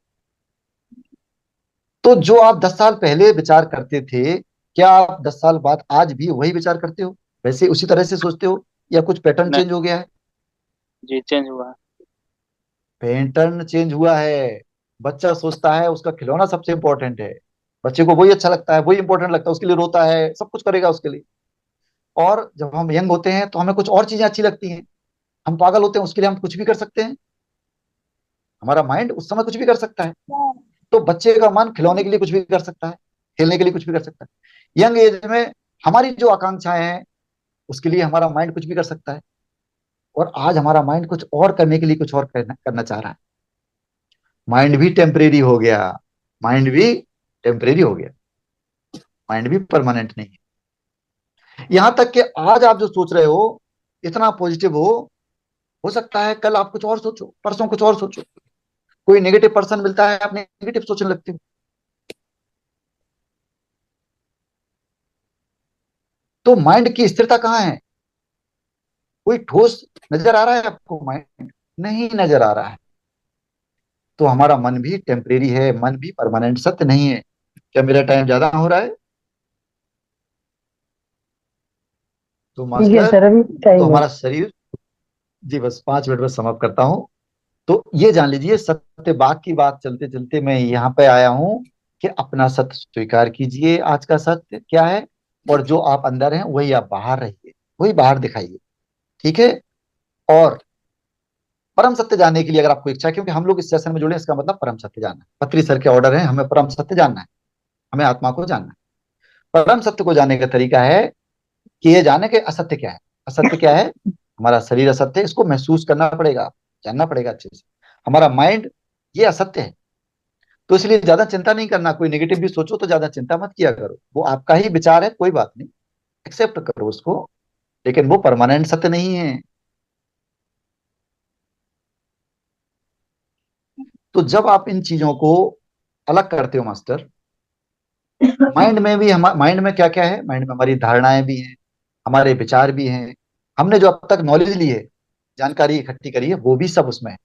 तो जो आप 10 साल पहले विचार करते थे, क्या आप 10 साल बाद आज भी वही विचार करते हो? वैसे उसी तरह से सोचते हो, या कुछ पैटर्न नहीं। चेंज हो गया है? जी चेंज हुआ है। पैटर्न चेंज हुआ है। बच्चा सोचता है उसका खिलौना सबसे इंपॉर्टेंट है, बच्चे को वही अच्छा लगता है, वही इंपॉर्टेंट लगता है, उसके लिए रोता है, सब कुछ करेगा उसके लिए। और जब हम यंग होते हैं तो हमें कुछ और चीजें अच्छी लगती हैं, हम पागल होते हैं, उसके लिए हम कुछ भी कर सकते हैं। हमारा माइंड उस समय कुछ भी कर सकता है। तो बच्चे का मन खिलौने के लिए कुछ भी कर सकता है, खेलने के लिए कुछ भी कर सकता है। यंग एज में हमारी जो आकांक्षाएं हैं, उसके लिए हमारा माइंड कुछ भी कर सकता है। और आज हमारा माइंड कुछ और करने के लिए कुछ और करना चाह रहा है। माइंड भी टेम्परेरी हो गया। माइंड भी टेम्परेरी हो गया। माइंड भी परमानेंट नहीं है। यहां तक कि आज आप जो सोच रहे हो, इतना पॉजिटिव हो सकता है कल आप कुछ और सोचो, परसों कुछ और सोचो। कोई नेगेटिव पर्सन मिलता है, आप नेगेटिव सोचने लगते हो। तो माइंड की स्थिरता कहाँ है? कोई ठोस नजर आ रहा है आपको? माइंड नहीं नजर आ रहा है। तो हमारा मन भी टेम्परेरी है, मन भी परमानेंट सत्य नहीं है। क्या मेरा टाइम ज्यादा हो रहा है? तो ठीक है मास्टर, सर, अभी तो टाइम है। हमारा शरीर, जी बस 5 मिनट में समाप्त करता हूँ। तो ये जान लीजिए, सत्य बाग की बात चलते चलते मैं यहाँ पे आया हूँ कि अपना सत्य स्वीकार कीजिए। आज का सत्य क्या है? और जो आप अंदर हैं वही आप बाहर रहिए, वही बाहर दिखाइए। ठीक है? और परम सत्य जानने के लिए अगर आपको इच्छा है, क्योंकि हम लोग इस सेशन में जुड़े हैं, इसका मतलब परम सत्य जानना है। पत्री सर के ऑर्डर है, हमें परम सत्य जानना है, हमें आत्मा को जानना है। परम सत्य को जानने का तरीका है कि ये जाने कि असत्य क्या है। असत्य क्या है? हमारा शरीर असत्य है, इसको महसूस करना पड़ेगा, जानना पड़ेगा अच्छे से। हमारा माइंड, ये असत्य है। तो इसलिए ज्यादा चिंता नहीं करना। कोई नेगेटिव भी सोचो तो ज्यादा चिंता मत किया करो, वो आपका ही विचार है, कोई बात नहीं, एक्सेप्ट करो उसको, लेकिन वो परमानेंट सत्य नहीं है। तो जब आप इन चीजों को अलग करते हो मास्टर, माइंड में भी, हम माइंड में क्या क्या है? माइंड में हमारी धारणाएं भी हैं, हमारे विचार भी हैं, हमने जो अब तक नॉलेज ली है, जानकारी इकट्ठी करी है, वो भी सब उसमें है।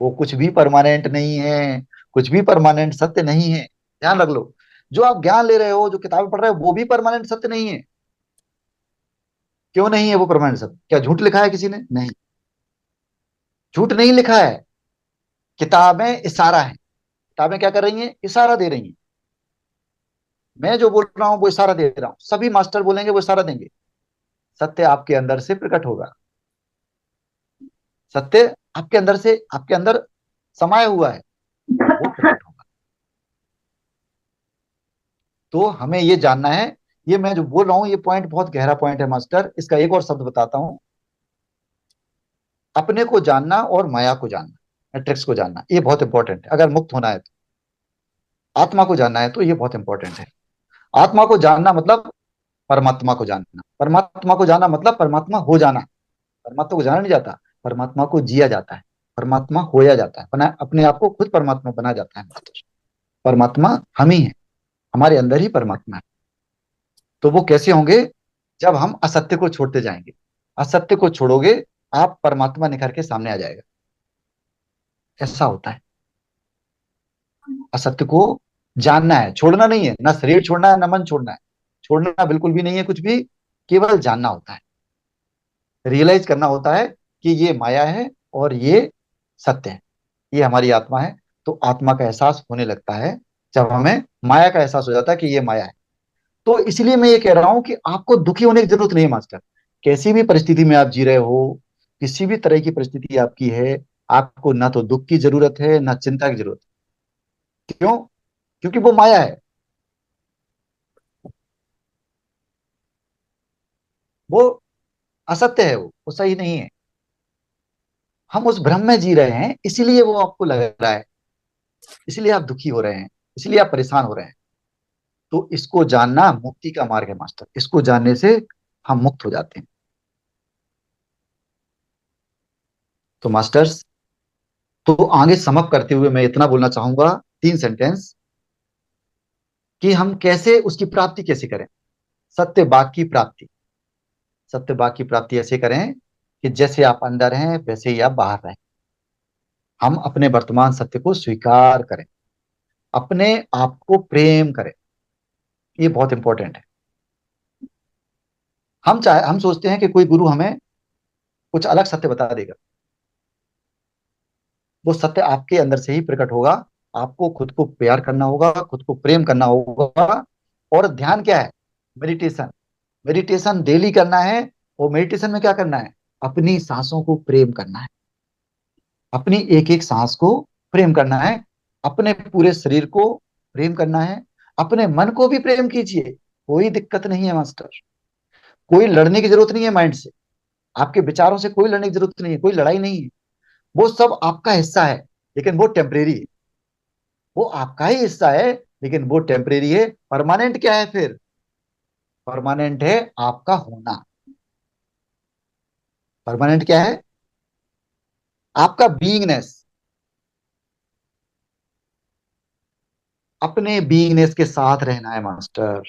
वो कुछ भी परमानेंट नहीं है, कुछ भी परमानेंट सत्य नहीं है। ध्यान रख लो। जो आप ज्ञान ले रहे हो, जो किताबें पढ़ रहे हो, वो भी परमानेंट सत्य नहीं है। क्यों नहीं है वो परमानेंट सत्य? क्या झूठ लिखा है किसी ने? नहीं, झूठ नहीं लिखा है। किताबें इशारा है। किताबें क्या कर रही हैं? इशारा दे रही हैं। मैं जो बोल रहा हूं वो इशारा दे रहा हूं, सभी मास्टर बोलेंगे वो इशारा देंगे। सत्य आपके अंदर से प्रकट होगा। सत्य आपके अंदर से, आपके अंदर समाया हुआ है, वो प्रकट होगा। तो हमें ये जानना है। ये मैं जो बोल रहा हूँ, ये पॉइंट बहुत गहरा पॉइंट है मास्टर। इसका एक और शब्द बताता हूं, अपने को जानना और माया को जानना। मैट्रिक्स को जानना, ये बहुत इंपॉर्टेंट है अगर मुक्त होना है तो। आत्मा को जानना है तो ये बहुत इंपॉर्टेंट है। आत्मा को जानना मतलब परमात्मा को जानना, परमात्मा को जानना मतलब परमात्मा हो जाना। परमात्मा को जाना नहीं जाता, परमात्मा को जिया जाता है, परमात्मा होया जाता है, बना अपने आप को खुद परमात्मा बना जाता है। परमात्मा हम ही है, हमारे अंदर ही परमात्मा है। तो वो कैसे होंगे? जब हम असत्य को छोड़ते जाएंगे। असत्य को छोड़ोगे, आप परमात्मा निखर के सामने आ जाएगा। ऐसा होता है। असत्य को जानना है, छोड़ना नहीं है, ना शरीर छोड़ना है ना मन छोड़ना है। छोड़ना बिल्कुल भी नहीं है कुछ भी, केवल जानना होता है। रियलाइज करना होता है कि ये माया है और ये सत्य है, ये हमारी आत्मा है। तो आत्मा का एहसास होने लगता है जब हमें माया का एहसास हो जाता है कि ये माया है। तो इसलिए मैं ये कह रहा हूं कि आपको दुखी होने की जरूरत नहीं है मास्टर। कैसी भी परिस्थिति में आप जी रहे हो, किसी भी तरह की परिस्थिति आपकी है, आपको ना तो दुख की जरूरत है ना चिंता की जरूरत है। क्यों? क्योंकि वो माया है, वो असत्य है, वो सही नहीं है। हम उस भ्रम में जी रहे हैं, इसीलिए वो आपको लग रहा है, इसलिए आप दुखी हो रहे हैं, इसलिए आप परेशान हो रहे हैं। तो इसको जानना मुक्ति का मार्ग है मास्टर, इसको जानने से हम मुक्त हो जाते हैं। तो मास्टर्स, तो आगे समअप करते हुए मैं इतना बोलना चाहूंगा, 3 सेंटेंस, कि हम कैसे उसकी प्राप्ति कैसे करें। सत्य बाग की प्राप्ति, सत्य बाग की प्राप्ति ऐसे करें कि जैसे आप अंदर हैं वैसे ही आप बाहर रहें। हम अपने वर्तमान सत्य को स्वीकार करें, अपने आप को प्रेम करें। ये बहुत इंपॉर्टेंट है। हम सोचते हैं कि कोई गुरु हमें कुछ अलग सत्य बता देगा। वो सत्य आपके अंदर से ही प्रकट होगा। आपको खुद को प्यार करना होगा, खुद को प्रेम करना होगा। और ध्यान क्या है? मेडिटेशन। मेडिटेशन डेली करना है। और मेडिटेशन में क्या करना है? अपनी सांसों को प्रेम करना है, अपनी एक एक सांस को प्रेम करना है, अपने पूरे शरीर को प्रेम करना है, अपने मन को भी प्रेम कीजिए। कोई दिक्कत नहीं है मास्टर, कोई लड़ने की जरूरत नहीं है माइंड से। आपके विचारों से कोई लड़ने की जरूरत नहीं है, कोई लड़ाई नहीं है। वो सब आपका हिस्सा है, लेकिन वो टेम्परेरी है। वो आपका ही हिस्सा है, लेकिन वो टेम्परेरी है। परमानेंट क्या है फिर? परमानेंट है आपका होना। परमानेंट क्या है? आपका बीइंगनेस। अपने बीइंगनेस के साथ रहना है मास्टर।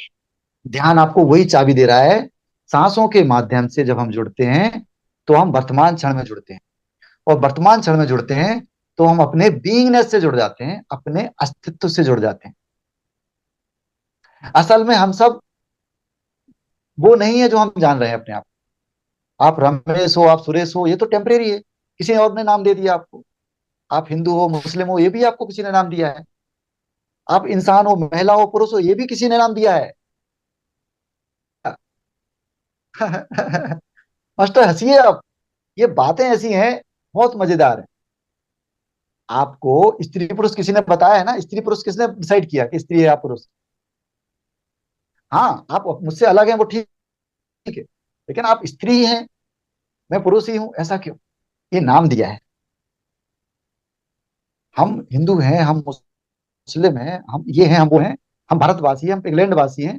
ध्यान आपको वही चाबी दे रहा है। सांसों के माध्यम से जब हम जुड़ते हैं तो हम वर्तमान क्षण में जुड़ते हैं, और वर्तमान क्षण में जुड़ते हैं तो हम अपने बीइंगनेस से जुड़ जाते हैं, अपने अस्तित्व से जुड़ जाते हैं। असल में हम सब वो नहीं है जो हम जान रहे हैं अपने आप। आप रमेश हो, आप सुरेश हो, ये तो टेम्परेरी है, किसी और ने नाम दे दिया आपको। आप हिंदू हो, मुस्लिम हो, ये भी आपको किसी ने नाम दिया है। आप इंसान हो, महिला हो, पुरुष हो, ये भी किसी ने नाम दिया है। मास्टर हंसिए आप, ये बातें ऐसी हैं, बहुत मजेदार है। आपको स्त्री पुरुष किसी ने बताया है ना? स्त्री पुरुष किसने डिसाइड किया कि स्त्री है या पुरुष? हाँ, आप मुझसे अलग हैं वो ठीक है, लेकिन आप स्त्री ही हैं, मैं पुरुष ही हूं, ऐसा क्यों? ये नाम दिया है। हम हिंदू हैं, हम मुस्लिम हैं, हम ये हैं, हम वो हैं, हम भारतवासी हैं, हम इंग्लैंड वासी हैं।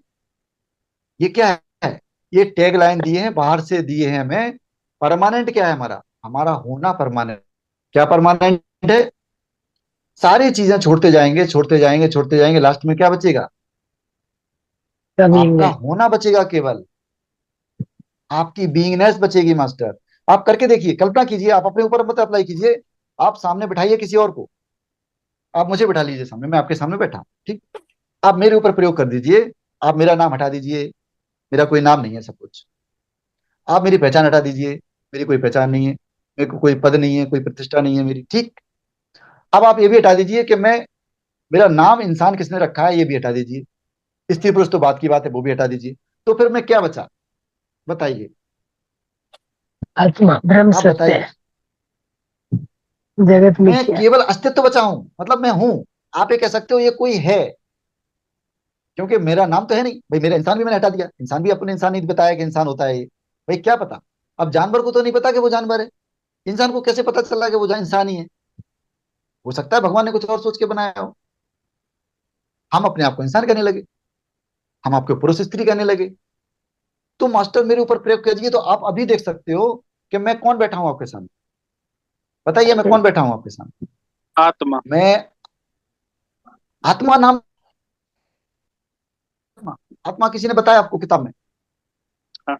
ये क्या है? ये टैग लाइन दिए हैं, बाहर से दिए हैं हमें। परमानेंट क्या है हमारा? हमारा होना परमानेंट। क्या परमानेंट है? सारी चीजें छोड़ते जाएंगे, छोड़ते जाएंगे, छोड़ते जाएंगे, लास्ट में क्या बचेगा? आपका कमीने। होना बचेगा केवल। आपकी बीइंगनेस बचेगी मास्टर। आप करके देखिए, कल्पना कीजिए, आप अपने ऊपर मत अप्लाई कीजिए। आप सामने बिठाइए किसी और को। आप मुझे बिठा लीजिए सामने, मैं आपके सामने बैठा हूं, ठीक? आप मेरे ऊपर प्रयोग कर दीजिए। आप मेरा नाम हटा दीजिए, मेरा कोई नाम नहीं है सब कुछ। आप मेरी पहचान हटा दीजिए, मेरी कोई पहचान नहीं है, मेरे को कोई पद नहीं है, कोई प्रतिष्ठा नहीं है मेरी, ठीक? अब आप ये भी हटा दीजिए कि मैं, मेरा नाम इंसान किसने रखा है ये भी हटा दीजिए। स्त्री पुरुष तो बात की बात है, वो भी हटा दीजिए। तो फिर मैं क्या बचा? बताइए। आत्मा ब्रह्म आप सत्य बताइए। है, जगत मैं मिथ्या। केवल अस्तित्व बचा हूं, मतलब मैं हूं। आप ये कह सकते हो ये कोई है, क्योंकि मेरा नाम तो है नहीं भाई। मेरा इंसान भी मैंने हटा दिया, इंसान भी अपने इंसान नहीं बताया कि इंसान होता है ये। भाई क्या पता? अब जानवर को तो नहीं पता कि वो जानवर है, इंसान को कैसे पता चला कि वो इंसान ही है? हो सकता है भगवान ने कुछ और सोच के बनाया हो। हम अपने आप को इंसान कहने लगे, हम आपके पुरुष स्त्री कहने लगे। तो मास्टर मेरे ऊपर प्रयोग कीजिए तो आप अभी देख सकते हो कि मैं कौन बैठा हूं आपके सामने। बताइए मैं कौन बैठा हूं आपके सामने। आत्मा। मैं आत्मा नाम, आत्मा, आत्मा किसी ने बताया आपको किताब में? हाँ।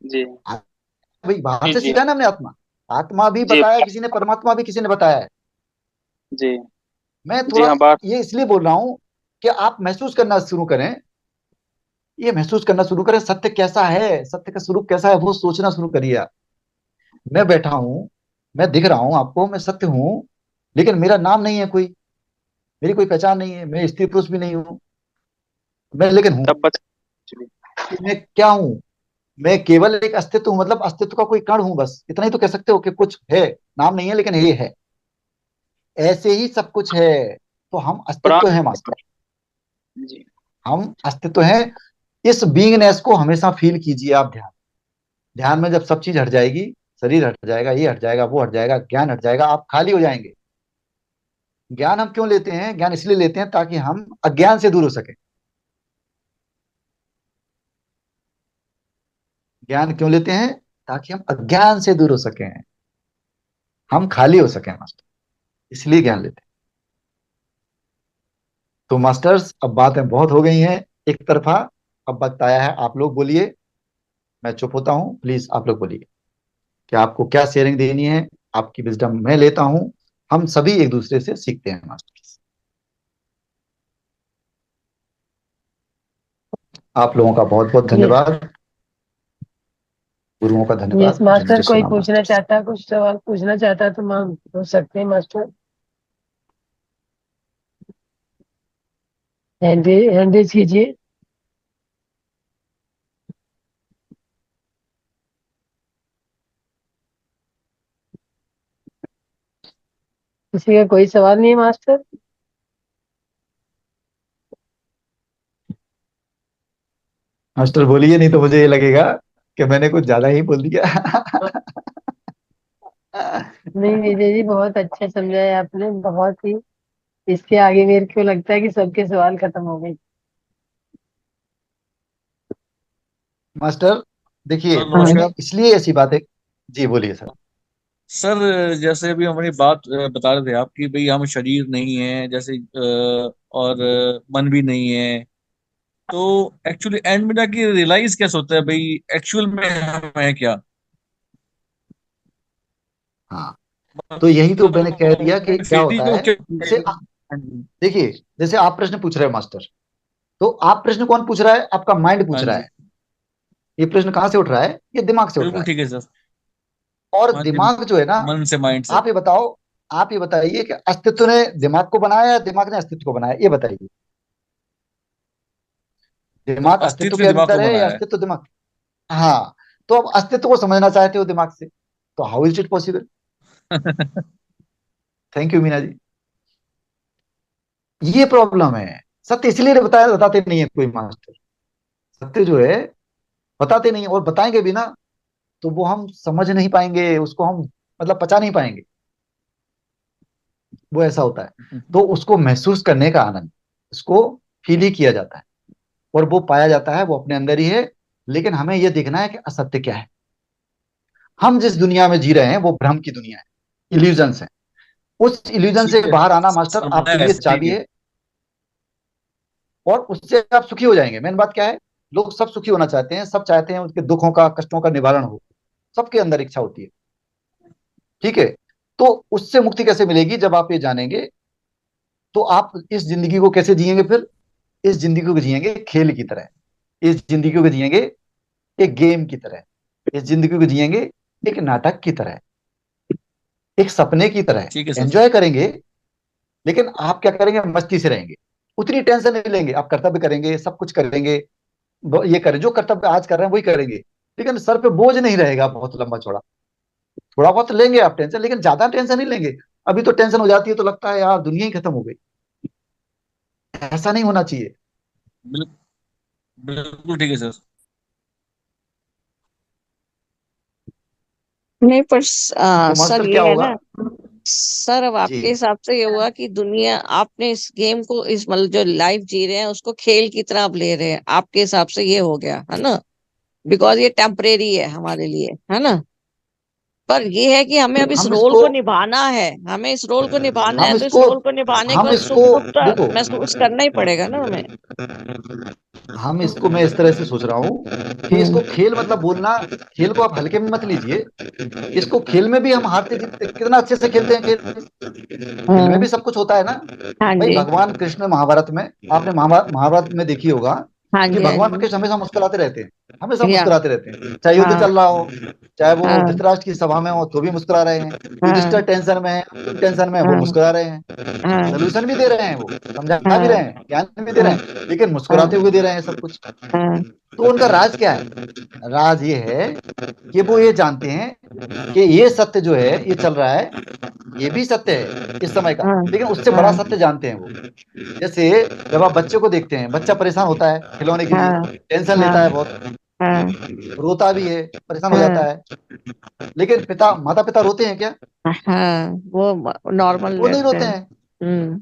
जी। भाई बाहर जी। से जी। सीखा ना हमने आत्मा। आत्मा भी जी। बताया किसी ने, परमात्मा भी किसी ने बताया है। जी। मैं जी थोड़ा हाँ, बात। ये इसलिए बोल रहा हूं कि आप महसूस करना शुरू करें, ये महसूस करना शुरू करें सत्य कैसा है, सत्य का स्वरूप कैसा है, वो सोचना शुरू करिए आप। मैं बैठा हूं, मैं दिख रहा हूं आपको, मैं सत्य हूं, लेकिन मेरा नाम नहीं है कोई, मेरी कोई पहचान नहीं है, मैं स्त्री पुरुष भी नहीं हूं, मैं लेकिन हूं। तब बच। जी। मैं क्या हूं? मैं केवल एक अस्तित्व हूं, मतलब अस्तित्व का कोई कण हूं, बस इतना ही तो कह सकते हो कि कुछ है। नाम नहीं है लेकिन ये है। ऐसे ही सब कुछ है। तो हम अस्तित्व प्राण। है मास्टर। जी। हम अस्तित्व हैं। इस बीइंगनेस को हमेशा फील कीजिए आप। ध्यान, ध्यान में जब सब चीज हट जाएगी, शरीर हट जाएगा, ये हट जाएगा, वो हट जाएगा, ज्ञान हट जाएगा, आप खाली हो जाएंगे। ज्ञान हम क्यों लेते हैं? ज्ञान इसलिए लेते हैं ताकि हम अज्ञान से दूर हो सके। ज्ञान क्यों लेते हैं? ताकि हम अज्ञान से दूर हो सके, हम खाली हो सके मास्टर, इसलिए ज्ञान लेते हैं। तो मास्टर्स अब बातें बहुत हो गई हैं एक तरफा। अब वक्त आया है आप लोग बोलिए। मैं चुप होता हूँ, प्लीज आप लोग बोलिए कि आपको क्या शेयरिंग देनी है। आपकी विजडम मैं लेता हूँ। हम सभी एक दूसरे से सीखते हैं मास्टर्स। आप लोगों का बहुत बहुत ये धन्यवाद। गुरुओं का यस धन्यवाद जो मास्टर, मुझे कोई सुना पूछना मास्टर्स। चाहता है, कुछ सवाल पूछना चाहता है तो हम पूछ सकते हैं मास्टर। हैंड रेज कीजिए। किसी का कोई सवाल नहीं है मास्टर? मास्टर बोलिए, नहीं तो मुझे ये लगेगा कि मैंने कुछ ज्यादा ही बोल दिया। नहीं विजय जी, बहुत अच्छा समझाया आपने, बहुत ही। इसके आगे मेरे को लगता है कि सबके सवाल खत्म हो गए। मास्टर देखिए, सर मैंने नमस्कार। इसलिए ऐसी बातें। जी बोलिए सर। सर जैसे अभी हमारी बात बता रहे थे आप कि भाई हम शरीर नहीं है जैसे और मन भी नहीं है। तो एक्चुअली एंड में जाके रियलाइज कैसे होता है भाई एक्चुअल में हम है क्या? हाँ, तो यही तो मैंने कह दिया कि क्या फीलिंग होता को है। क्या? जैसे हाँ जी। देखिए, जैसे आप प्रश्न पूछ रहे हैं मास्टर, तो आप प्रश्न कौन पूछ रहा है? आपका माइंड पूछ हाँ रहा जी। है। ये प्रश्न कहां से उठ रहा है? ये दिमाग से उठ रहा बिल्कुल है। ठीक है सर। और हाँ जी। दिमाग जो है ना, मन से माइंड से। आप ये बताओ, आप ये बताइए कि अस्तित्व ने दिमाग को बनाया या दिमाग ने अस्तित्व को बनाया? ये बताइए। सर दिमाग अस्तित्व अस्तित्व के दिमाग को अंदर है या बनाया है। अस्तित्व दिमाग? हाँ, तो अब अस्तित्व को समझना चाहते हो दिमाग से, तो how is it possible? Thank you Meena ji. ये प्रॉब्लम है। सत्य इसलिए बताया, बताते नहीं है कोई मास्टर। सत्य जो है बताते नहीं है, और बताएंगे भी ना तो वो हम समझ नहीं पाएंगे उसको, हम मतलब पचा नहीं पाएंगे। वो ऐसा होता है। तो उसको महसूस करने का आनंद, उसको फील ही किया जाता है, और वो पाया जाता है, वो अपने अंदर ही है। लेकिन हमें यह देखना है कि असत्य क्या है। हम जिस दुनिया में जी रहे हैं वो भ्रम की दुनिया है, इल्यूजन्स है। उस इल्यूजन से ठीक है बाहर आना मास्टर सर, आपके बनाया लिए ऐसे ठीक चाबी है। है। और उससे आप सुखी हो जाएंगे। मेन बात क्या है? लोग सब सुखी होना चाहते हैं, सब चाहते हैं उनके दुखों का, कष्टों का निवारण हो। सबके अंदर इच्छा होती है। ठीक है। तो उससे मुक्ति कैसे मिलेगी? जब आप ये जानेंगे तो आप इस जिंदगी को कैसे जिएंगे फिर? इस जिंदगी को जिएंगे खेल की तरह। इस जिंदगी को जिएंगे एक गेम की तरह। इस जिंदगी को जिएंगे एक नाटक की तरह, एक सपने की तरह। ठीक है सर। एंजॉय करेंगे, लेकिन आप क्या करेंगे? मस्ती से रहेंगे। उतनी टेंशन नहीं लेंगे, आप कर्तव्य करेंगे, सब कुछ करेंगे। ये करें जो कर्तव्य आज कर रहे हैं वही करेंगे। लेकिन सर पे बोझ नहीं रहेगा बहुत लंबा चौड़ा। थोड़ा बहुत लेंगे आप टेंशन, लेकिन ज्यादा टेंशन नहीं लेंगे। अभी तो टेंशन हो जाती है तो लगता है यार दुनिया ही खत्म हो गई। ऐसा नहीं होना चाहिए। बिल, बिल्कुल ठीक है सर। नहीं पर तो सर मास्टर क्या ये है होगा? ना, सर अब आपके जी हिसाब से ये हुआ कि दुनिया आपने इस गेम को इस मतलब जो लाइफ जी रहे हैं उसको खेल की तरह आप ले रहे हैं, आपके हिसाब से ये हो गया है ना, बिकॉज ये टेम्परेरी है हमारे लिए, है ना। पर ये है कि हमें अब इस हम रोल इसको को निभाना है, हमें इस रोल को निभाना है, हम तो इस इसको रोल को निभाने के हम बाद इसको सुख दुख तो देखो महसूस करना ही पड़ेगा ना हमें। मैं इस तरह से सोच रहा हूँ कि इसको हम्म। खेल मतलब बोलना, खेल को आप हल्के में मत लीजिए। इसको खेल में भी हम हारते जीतते कितना अच्छे से खेलते हैं। खेल में हम्म। भी सब कुछ होता है ना। हाँ भाई जी। भगवान कृष्ण महाभारत में, आपने महाभारत में देखी होगा हाँ कि जी। हाँ भगवान जी। कृष्ण हमेशा मुस्कुराते रहते हैं। हमेशा या। मुस्कुराते रहते हैं, चाहे युद्ध हाँ। चल रहा हो, चाहे वो हाँ। धृतराष्ट्र की सभा में हो तो भी मुस्कुरा रहे हैं। हाँ। युधिष्ठिर टेंशन में है, अर्जुन टेंशन में है, वो हाँ। मुस्कुरा रहे हैं। हाँ। सोल्यूशन भी दे रहे हैं, वो समझा भी हाँ। रहे हैं, ज्ञान भी दे रहे हाँ। हैं, लेकिन हाँ। मुस्कुराते हुए दे रहे हैं सब कुछ। हाँ। तो उनका राज क्या है? राज ये है कि वो ये जानते हैं कि ये सत्य जो है ये चल रहा है, ये भी सत्य है इस समय का, हाँ। लेकिन उससे बड़ा हाँ। सत्य जानते हैं वो। जैसे जब आप बच्चे को देखते हैं, बच्चा परेशान होता है खिलौने के लिए, हाँ। टेंशन हाँ। लेता है बहुत, हाँ। रोता भी है, परेशान हो हाँ। जाता है। लेकिन माता पिता रोते हैं क्या? हाँ, वो नॉर्मल वो नहीं रहते रोते हैं। हैं, हम्म।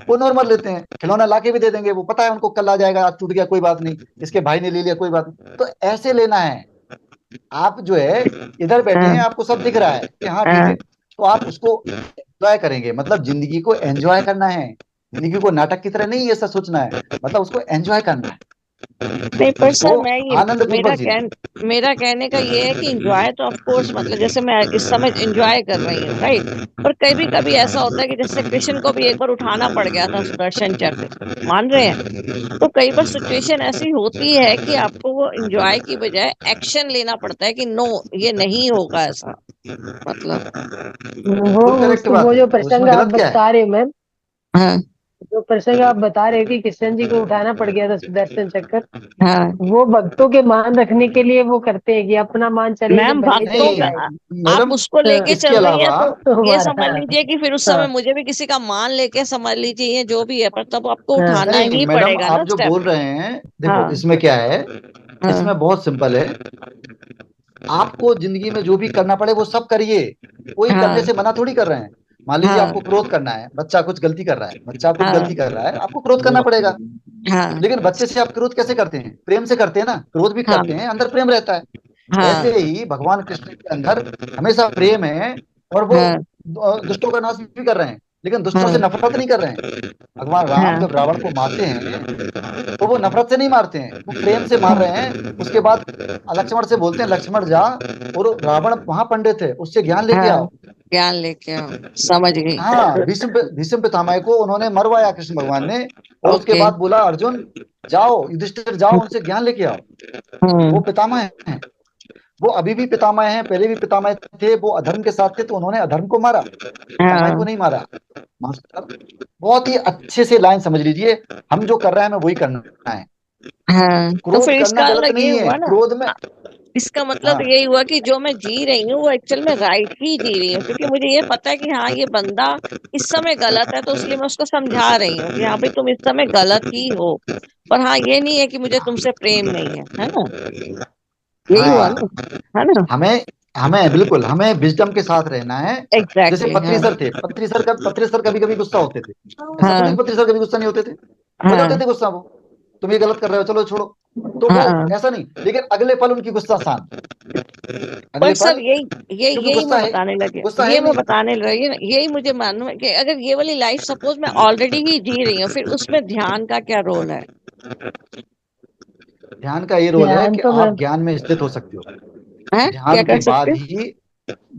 वो नॉर्मल लेते हैं। खिलौना लाके भी दे देंगे, वो पता है उनको कल आ जाएगा, आज टूट गया कोई बात नहीं, इसके भाई ने ले लिया कोई बात नहीं। तो ऐसे लेना है। आप जो है इधर बैठे हैं, हाँ। आपको सब दिख रहा है कि हाँ ठीक हाँ। है, तो आप उसको एंजॉय करेंगे। मतलब जिंदगी को एंजॉय करना है, जिंदगी को नाटक की तरह नहीं ये सब सोचना है, मतलब उसको एंजॉय करना है, नहीं पर उसको सर मैं ये आनंद पूर्वक जीना है। मेरा कहने का ये है कि एंजॉय तो ऑफ कोर्स मतलब जैसे मैं इस समय एंजॉय कर रही हूँ, राइट। पर कभी कभी ऐसा होता है कि जैसे कृष्ण को भी एक बार उठाना पड़ गया था सुदर्शन चक्र, मान रहे हैं। तो कई बार सिचुएशन ऐसी होती है कि आपको वो एंजॉय की बजाय एक्शन लेना पड़ता है कि नो, ये नहीं होगा ऐसा, मतलब। वो वो करेक्ट बात वो है, जो तो प्रसंग उसमें आप गलत क्या है? बता रहे हो मैम, हाँ। जो प्रसंग आप बता रहे हो कि कृष्ण जी को उठाना पड़ गया था सुदर्शन चक्र, हाँ वो भक्तों के मान रखने के लिए वो करते हैं कि अपना मान चले तो मैम, भले भक्तों चली नहीं का जाएगी। आप मैडम, उसको हाँ, लेके इसके चल रही हैं अलावा, तो ये हमारा समझ लीजिए कि फिर उस समय हाँ मुझे भी किसी का मान लेके समझ लीजिए ये जो भी है, पर तब आपको हाँ उठाना नहीं ही मैडम, पड़ेगा ना आप जो स्टेप। बोल रहे हैं, देखो हाँ। इसमें क्या है, हाँ। इसमें बहुत सिंपल है। आपको जिंदगी में जो भी करना पड़े वो सब करिए, कोई करने हाँ। से मना थोड़ी कर रहे हैं। मान लीजिए हाँ। आपको क्रोध करना है, बच्चा कुछ गलती कर रहा है, बच्चा कुछ हाँ। गलती कर रहा है, आपको क्रोध करना पड़ेगा। हाँ। लेकिन बच्चे से आप क्रोध कैसे करते हैं? प्रेम से करते हैं ना, क्रोध भी हाँ। करते हैं, अंदर प्रेम रहता है। हाँ। ऐसे ही भगवान कृष्ण के अंदर हमेशा प्रेम है, और वो हाँ। दुष्टों का नाश भी कर रहे हैं, लेकिन दुष्टों से हाँ। नफरत नहीं कर रहे हैं। भगवान राम हाँ। जब रावण को मारते हैं तो वो नफरत से नहीं मारते हैं, वो प्रेम से मार रहे हैं। उसके बाद लक्ष्मण से बोलते हैं, लक्ष्मण जा, और रावण महापंडित है, उससे ज्ञान लेके हाँ। आओ। ज्ञान लेके आओ, समझ गई। हाँ, भीष्म पितामह को उन्होंने मरवाया कृष्ण भगवान ने, और उसके ओके। बाद बोला अर्जुन जाओ, युधिष्ठिर जाओ, उनसे ज्ञान लेके आओ। वो हम्म। पितामह हैं, वो अभी भी पितामह हैं, पहले भी पितामह थे। वो अधर्म के साथ थे तो उन्होंने अधर्म को मारा, समय को हाँ। नहीं मारा। मास्टर, बहुत ही अच्छे से लाइन समझ लीजिए, हम जो कर रहे हैं हमें वही करना है। हाँ, तो क्रोध फिर करना इसका गलत मतलब ये नहीं है, हुआ ना, क्रोध में। इसका मतलब हाँ यही हुआ कि जो मैं जी रही हूँ वो एक्चुअल में राइट ही जी रही हूँ, क्योंकि मुझे ये पता है कि हाँ ये बंदा इस समय गलत है, तो इसलिए मैं उसको समझा रही हूँ कि हाँ भाई तुम इस समय गलत ही हो। पर हाँ ये नहीं है कि मुझे तुमसे प्रेम नहीं है ना, यही हुआ हाँ, ना, है ना। हमें हमें बिल्कुल हमें विजडम के साथ रहना है। जैसे एग्जैक्टली। हाँ। पत्री सर कभी कभी गुस्सा होते थे, ऐसा तो नहीं हाँ। कि पत्री सर कभी गुस्सा नहीं होते थे, हो जाते हाँ। थे गुस्सा वो, तुम ये गलत कर रहे हो, चलो छोड़ो। तो वो हाँ। ऐसा नहीं, लेकिन अगले पल उनकी गुस्सा शांत, पर अगले सर पल, यही यही क्योंकि यही मैं गुस्सा है, बताने लगे, गुस्सा है ये ही मैं नहीं। बताने लगी ना, यही मुझे मालूम है कि अगर ये वाली लाइफ सपोज मैं ऑलरेडी ही जी रही हूँ, फिर उसमें ध्यान का क्या रोल है। ध्यान का ये रोल है ध्यान कि तो मैं आप ज्ञान में स्थित हो सकते हो। है क्या ध्यान के कर सकते बाद हो। ही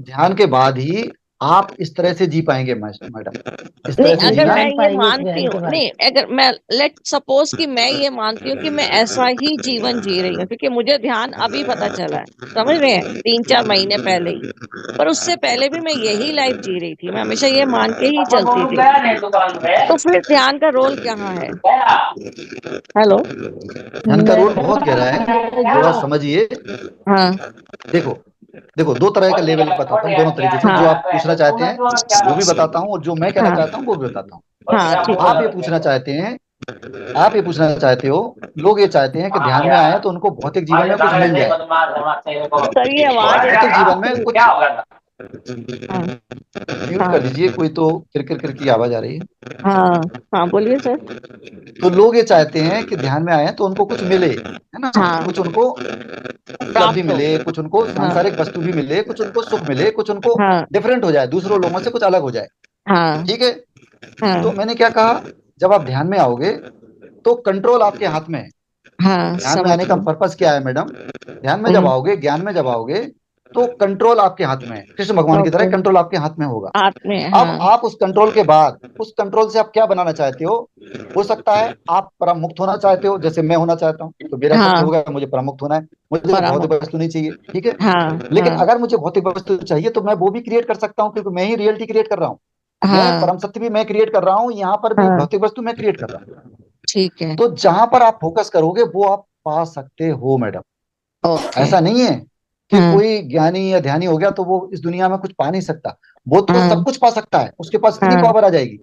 ध्यान के बाद ही आप इस तरह से जी पाएंगे मैडम, इस नहीं, तरह से अगर जीना। मैं जान ये पाएंगे मानती ध्यान हूँ, के बाद। नहीं अगर मैं लेट सपोज कि मैं ये मानती हूँ कि मैं ऐसा ही जीवन जी रही हूँ, क्योंकि मुझे ध्यान अभी पता चला है, समझ रहे हैं, 3-4 महीने पहले ही। पर उससे पहले भी मैं यही लाइफ जी रही थी, मैं हमेशा ये मान के ही पापा चलती गोलू थी। गया नहीं दुकान तो में। फिर ध्यान का रोल कहाँ है। गया। हेलो। ध्यान का मैं रोल बहुत गहरा है, थोड़ा जो समझिए। हाँ। देखो देखो, दो तरह का और लेवल क्या बताता और हूँ, क्या दोनों क्या तरीके से, है जो हाँ। क्या आप पूछना है तो चाहते मैं हैं तो क्या वो भी करूं बताता हूँ, और जो मैं कहना हाँ। चाहता हूँ वो भी बताता हूँ। और हाँ क्या ठीक बोल है। आप ये रहा पूछना है चाहते हैं, आप ये पूछना चाहते हो, लोग ये चाहते हैं कि हाँ ध्यान में यार आए तो उनको भौतिक जीवन आज में कुछ दादा मिल से जाए, बदमाश हमारे को सर ये बोला आवाज क्या भौतिक था जीवन में क्या कुछ। होगा था हाँ म्यूट हाँ कर दीजिए, कोई तो किरकिर किर की आवाज आ रही है। हाँ हाँ, बोलिए सर। तो लोग ये चाहते हैं कि ध्यान में आए तो उनको कुछ मिले, है ना, हाँ, कुछ उनको उपलब्धि प्राप्त हो। मिले, कुछ उनको हाँ सांसारिक वस्तु भी मिले, कुछ उनको सुख मिले, कुछ उनको हाँ डिफरेंट हो जाए, दूसरों लोगों से कुछ अलग हो जाए। हाँ ठीक है। तो हाँ मैंने क्या कहा, जब आप ध्यान में आओगे तो कंट्रोल आपके हाथ में है। हाँ, ध्यान में समझ आने का गई। पर्पस क्या है मैडम? ध्यान में जब हम्म, आओगे, ज्ञान में जब आओगे, तो कंट्रोल आपके हाथ में है, कृष्ण भगवान की तरह ओके। कंट्रोल आपके हाथ में होगा। हाथ में, अब हाँ। आप उस कंट्रोल के बाद, उस कंट्रोल से आप क्या बनाना चाहते हो सकता है आप परम मुक्त होना चाहते हो, जैसे मैं होना चाहता हूँ, तो मेरा सत्य हाँ, होगा मुझे परम मुक्त होना है, मुझे भौतिक बराबर। वस्तु नहीं चाहिए। ठीक है। हाँ लेकिन हाँ अगर मुझे भौतिक वस्तु चाहिए तो मैं वो भी क्रिएट कर सकता हूँ, क्योंकि मैं ही रियलिटी क्रिएट कर रहा हूँ। मैं हाँ परम सत्य भी मैं क्रिएट कर रहा हूँ, यहाँ पर भी हाँ, भौतिक वस्तु मैं क्रिएट कर रहा हूँ। ठीक है। तो जहां पर आप फोकस करोगे वो आप पा सकते हो मैडम। ओके। ऐसा नहीं है कि हाँ कोई ज्ञानी या ध्यानी हो गया तो वो इस दुनिया में कुछ पा नहीं सकता। वो तो सब हाँ कुछ पा सकता है, उसके पास इतनी हाँ पावर आ जाएगी,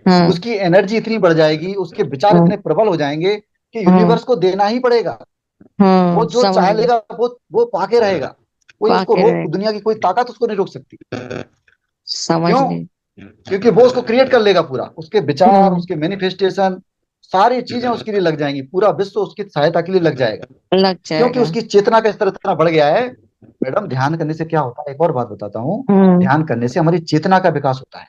हाँ उसकी एनर्जी इतनी बढ़ जाएगी, उसके विचार हाँ इतने प्रबल हो जाएंगे कि हाँ यूनिवर्स को देना ही पड़ेगा। वो हाँ, जो समझ चाह गई। लेगा वो पाके रहेगा। कोई उसको पाके रोक, रहे। दुनिया की कोई ताकत उसको नहीं रोक सकती। समझ क्यों? गई। क्योंकि वो उसको क्रिएट कर लेगा पूरा, उसके विचार, हम्म, उसके मैनिफेस्टेशन, सारी चीजें उसके लिए लग जाएंगी, पूरा विश्व उसकी सहायता के लिए लग जाएगा। लग क्योंकि जाएगा। उसकी चेतना का स्तर इतना बढ़ गया है। मैडम ध्यान करने से क्या होता है, एक और बात बताता हूँ। हम्म, ध्यान करने से हमारी चेतना का विकास होता है।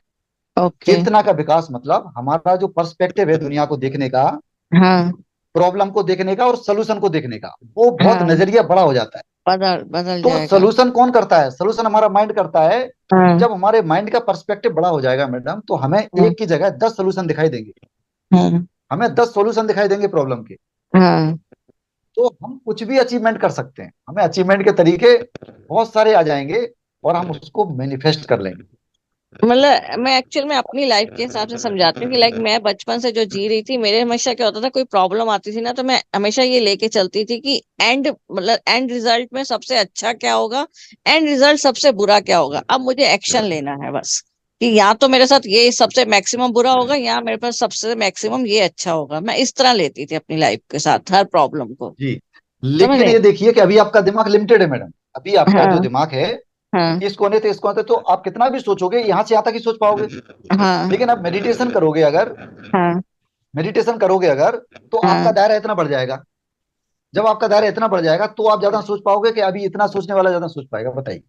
ओके। चेतना का विकास मतलब हमारा जो पर्सपेक्टिव है दुनिया को देखने का, हाँ प्रॉब्लम को देखने का और सोल्यूशन को देखने का, वो बहुत हाँ, नजरिया बड़ा हो जाता है। बदल बदल तो जाएगा। सोल्यूशन कौन करता है? सोल्यूशन हमारा माइंड करता है। हाँ जब हमारे माइंड का पर्सपेक्टिव बड़ा हो जाएगा मैडम, तो हमें हाँ एक की जगह 10 सोल्यूशन दिखाई देंगे। हाँ हमें 10 सोल्यूशन दिखाई देंगे प्रॉब्लम के। हाँ, तो हम कुछ भी अचीवमेंट कर सकते हैं, हमें अचीवमेंट के तरीके बहुत सारे आ जाएंगे और हम उसको मैनिफेस्ट कर लेंगे। मतलब मैं एक्चुअल में अपनी लाइफ के हिसाब से समझाती हूँ कि लाइक मैं बचपन से जो जी रही थी, मेरे हमेशा क्या होता था, कोई प्रॉब्लम आती थी ना तो मैं हमेशा ये लेके चलती थी कि एंड मतलब एंड रिजल्ट में सबसे अच्छा क्या होगा, एंड रिजल्ट सबसे बुरा क्या होगा। अब मुझे एक्शन लेना है बस, कि यहाँ तो मेरे साथ ये सबसे मैक्सिमम बुरा होगा, यहाँ मेरे पास सबसे मैक्सिमम ये अच्छा होगा। मैं इस तरह लेती थी अपनी लाइफ के साथ हर प्रॉब्लम को। जी। समझ लेकिन रहे ये हैं? देखिए कि अभी आपका दिमाग लिमिटेड है मैडम। अभी आपका जो हाँ दिमाग है, हाँ इस कोने तो आप कितना भी सोचोगे यहाँ से यहाँ तक ही सोच पाओगे। हाँ लेकिन आप हाँ मेडिटेशन करोगे अगर, तो आपका हाँ। दायरा इतना बढ़ जाएगा। जब आपका दायरा इतना बढ़ जाएगा तो आप ज्यादा सोच पाओगे, कि अभी इतना सोचने वाला ज्यादा सोच पाएगा, बताइए।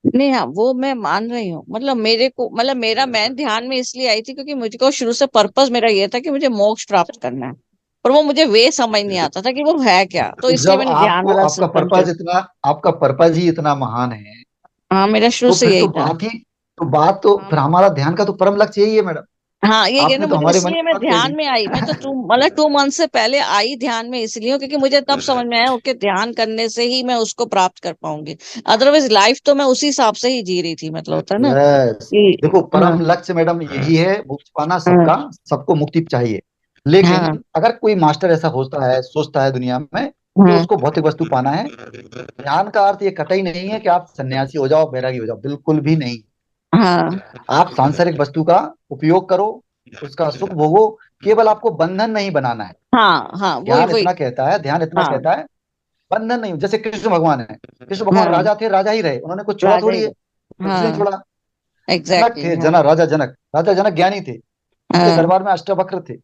नहीं, हाँ वो मैं मान रही हूँ। मतलब मेरे को, मतलब मेरा, मैं ध्यान में इसलिए आई थी क्योंकि मुझको शुरू से पर्पस मेरा ये था कि मुझे मोक्ष प्राप्त करना है। पर वो मुझे वे समझ नहीं आता था कि वो है क्या, तो तो इसलिए जब मैंने ध्यान आपको वाला आपका सिस्टम पर्पज चूज। इतना, आपका पर्पज ही इतना महान है, हाँ, मेरा शुरू तो से फिर यही तो था। बात ही, तो बात तो हाँ फिर हमारा ध्यान का तो परम लक्ष्य यही है मैडम। हाँ, ये कहना आपने तो मुझे, हमारे मन इसलिए की मैं बात कह ध्यान दी। में आई। मैं तो मतलब 2 मंथ से पहले आई ध्यान में इसलिए हूँ क्योंकि मुझे तब समझ में आया ओके, ध्यान करने से ही मैं उसको प्राप्त कर पाऊंगी। अदरवाइज लाइफ तो मैं उसी हिसाब से ही जी रही थी। मतलब होता है ना यस। कि देखो हाँ परम लक्ष्य मैडम यही है, मुक्ति पाना हाँ सबका, सबको मुक्ति चाहिए। लेकिन हाँ अगर कोई मास्टर ऐसा होता है, सोचता है दुनिया में कि हाँ उसको भौतिक वस्तु पाना है, ध्यान का अर्थ ये कतई नहीं है कि आप सन्यासी हो जाओ, बैरागी हो जाओ, बिल्कुल भी नहीं। हाँ आप सांसारिक वस्तु का उपयोग करो, उसका सुख भोगो, केवल आपको बंधन नहीं बनाना है। हाँ हाँ, वही ध्यान वही। इतना कहता है, ध्यान इतना हाँ कहता है, बंधन नहीं। जैसे कृष्ण भगवान है, कृष्ण भगवान हाँ, राजा थे, राजा ही रहे, उन्होंने कुछ छोड़ा राजा थोड़ी ही है, रहे। कुछ नहीं हाँ, छोड़ा। जनक एग्जैक्टली। थे, हाँ जना राजा जनक, राजा जनक ज्ञानी थे, उनके हाँ दरबार में अष्टवक्र थे,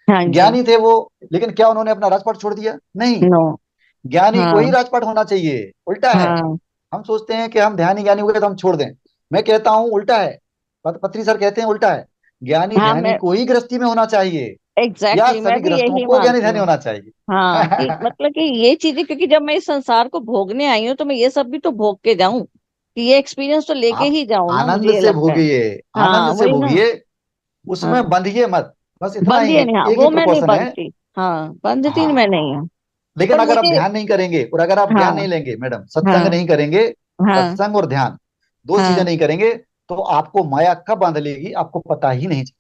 हाँ जी। ज्ञानी थे वो। लेकिन क्या उन्होंने अपना राजपाट छोड़ दिया? नहीं। नो। ज्ञानी को ही हाँ राजपाट होना चाहिए, उल्टा है। हाँ हम सोचते हैं कि हम ध्यानी ज्ञानी हो गए तो हम छोड़ दें। मैं कहता हूं उल्टा है। पत्री सर कहते हैं उल्टा है। ज्ञानी हाँ, ध्यानी मैं को ही गृहस्थी में होना चाहिए, या एग्जैक्टली, मैं सभी भी गृहस्थों यही को ज्ञानी मानती ध्यानी हूँ। होना चाहिए। हाँ, कि मतलब कि ये चीजें, क्योंकि जब मैं इस संसार को भोगने आई हूँ तो मैं ये सब भी तो भोग के जाऊं, कि ये एक्सपीरियंस तो लेके आप ही जाऊं ना, मुझे आनंद ये से लगता है। भोगिए, हाँ आनंद से वही ना। भोगिए, उसमें हाँ, बंधिए मत। बस इतना ही, बंदी नहीं, हाँ एक ही वो मैं नहीं प्रिकॉशन है। बंधती। हाँ, बंधती हाँ। मैं नहीं हूँ। लेकिन पर अगर आप मुझे, ध्यान नहीं करेंगे, और अगर आप ज्ञान हाँ नहीं लेंगे मैडम, सत्संग हाँ नहीं करेंगे, हाँ सत्संग और ध्यान दो चीजें हाँ, नहीं करेंगे, तो आपको माया कब बांध लेगी आपको पता ही नहीं चलेगा।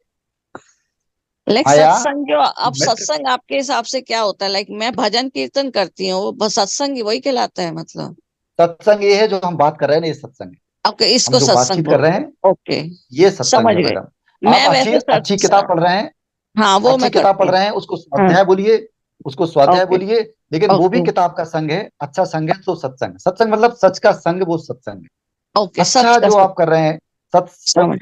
लाइक माया सत्संग जो, अब मेट सत्संग आपके हिसाब से क्या होता है? लाइक मैं भजन कीर्तन करती हूँ, वो बस सत्संग ही वही कहलाता है मतलब? सत्संग ये है जो हम बात कर रहे हैं ना, ये सत्संग है। ओके, हम इसको जो सत्संग बातचीत कर रहे बोलते हैं, हैं। ओके, ये सत्संग समझ है गए। मैडम। आप मैं अच्छी वैसे अच्छी किताब पढ़ रहे हैं, हाँ वो अच्छी मैं किताब करती पढ़ हूँ। रहे हैं, उसको हाँ, स्वाध्याय बोलिए, उसको स्वाध्याय ओके बोलिए। लेकिन वो भी ओके किताब का संग है, अच्छा संग है तो सत्संग। सत्संग मतलब सच का संग, वो सत्संग है। ओके, अच्छा सच का जो सच। आप कर रहे हैं, सत सत समझ।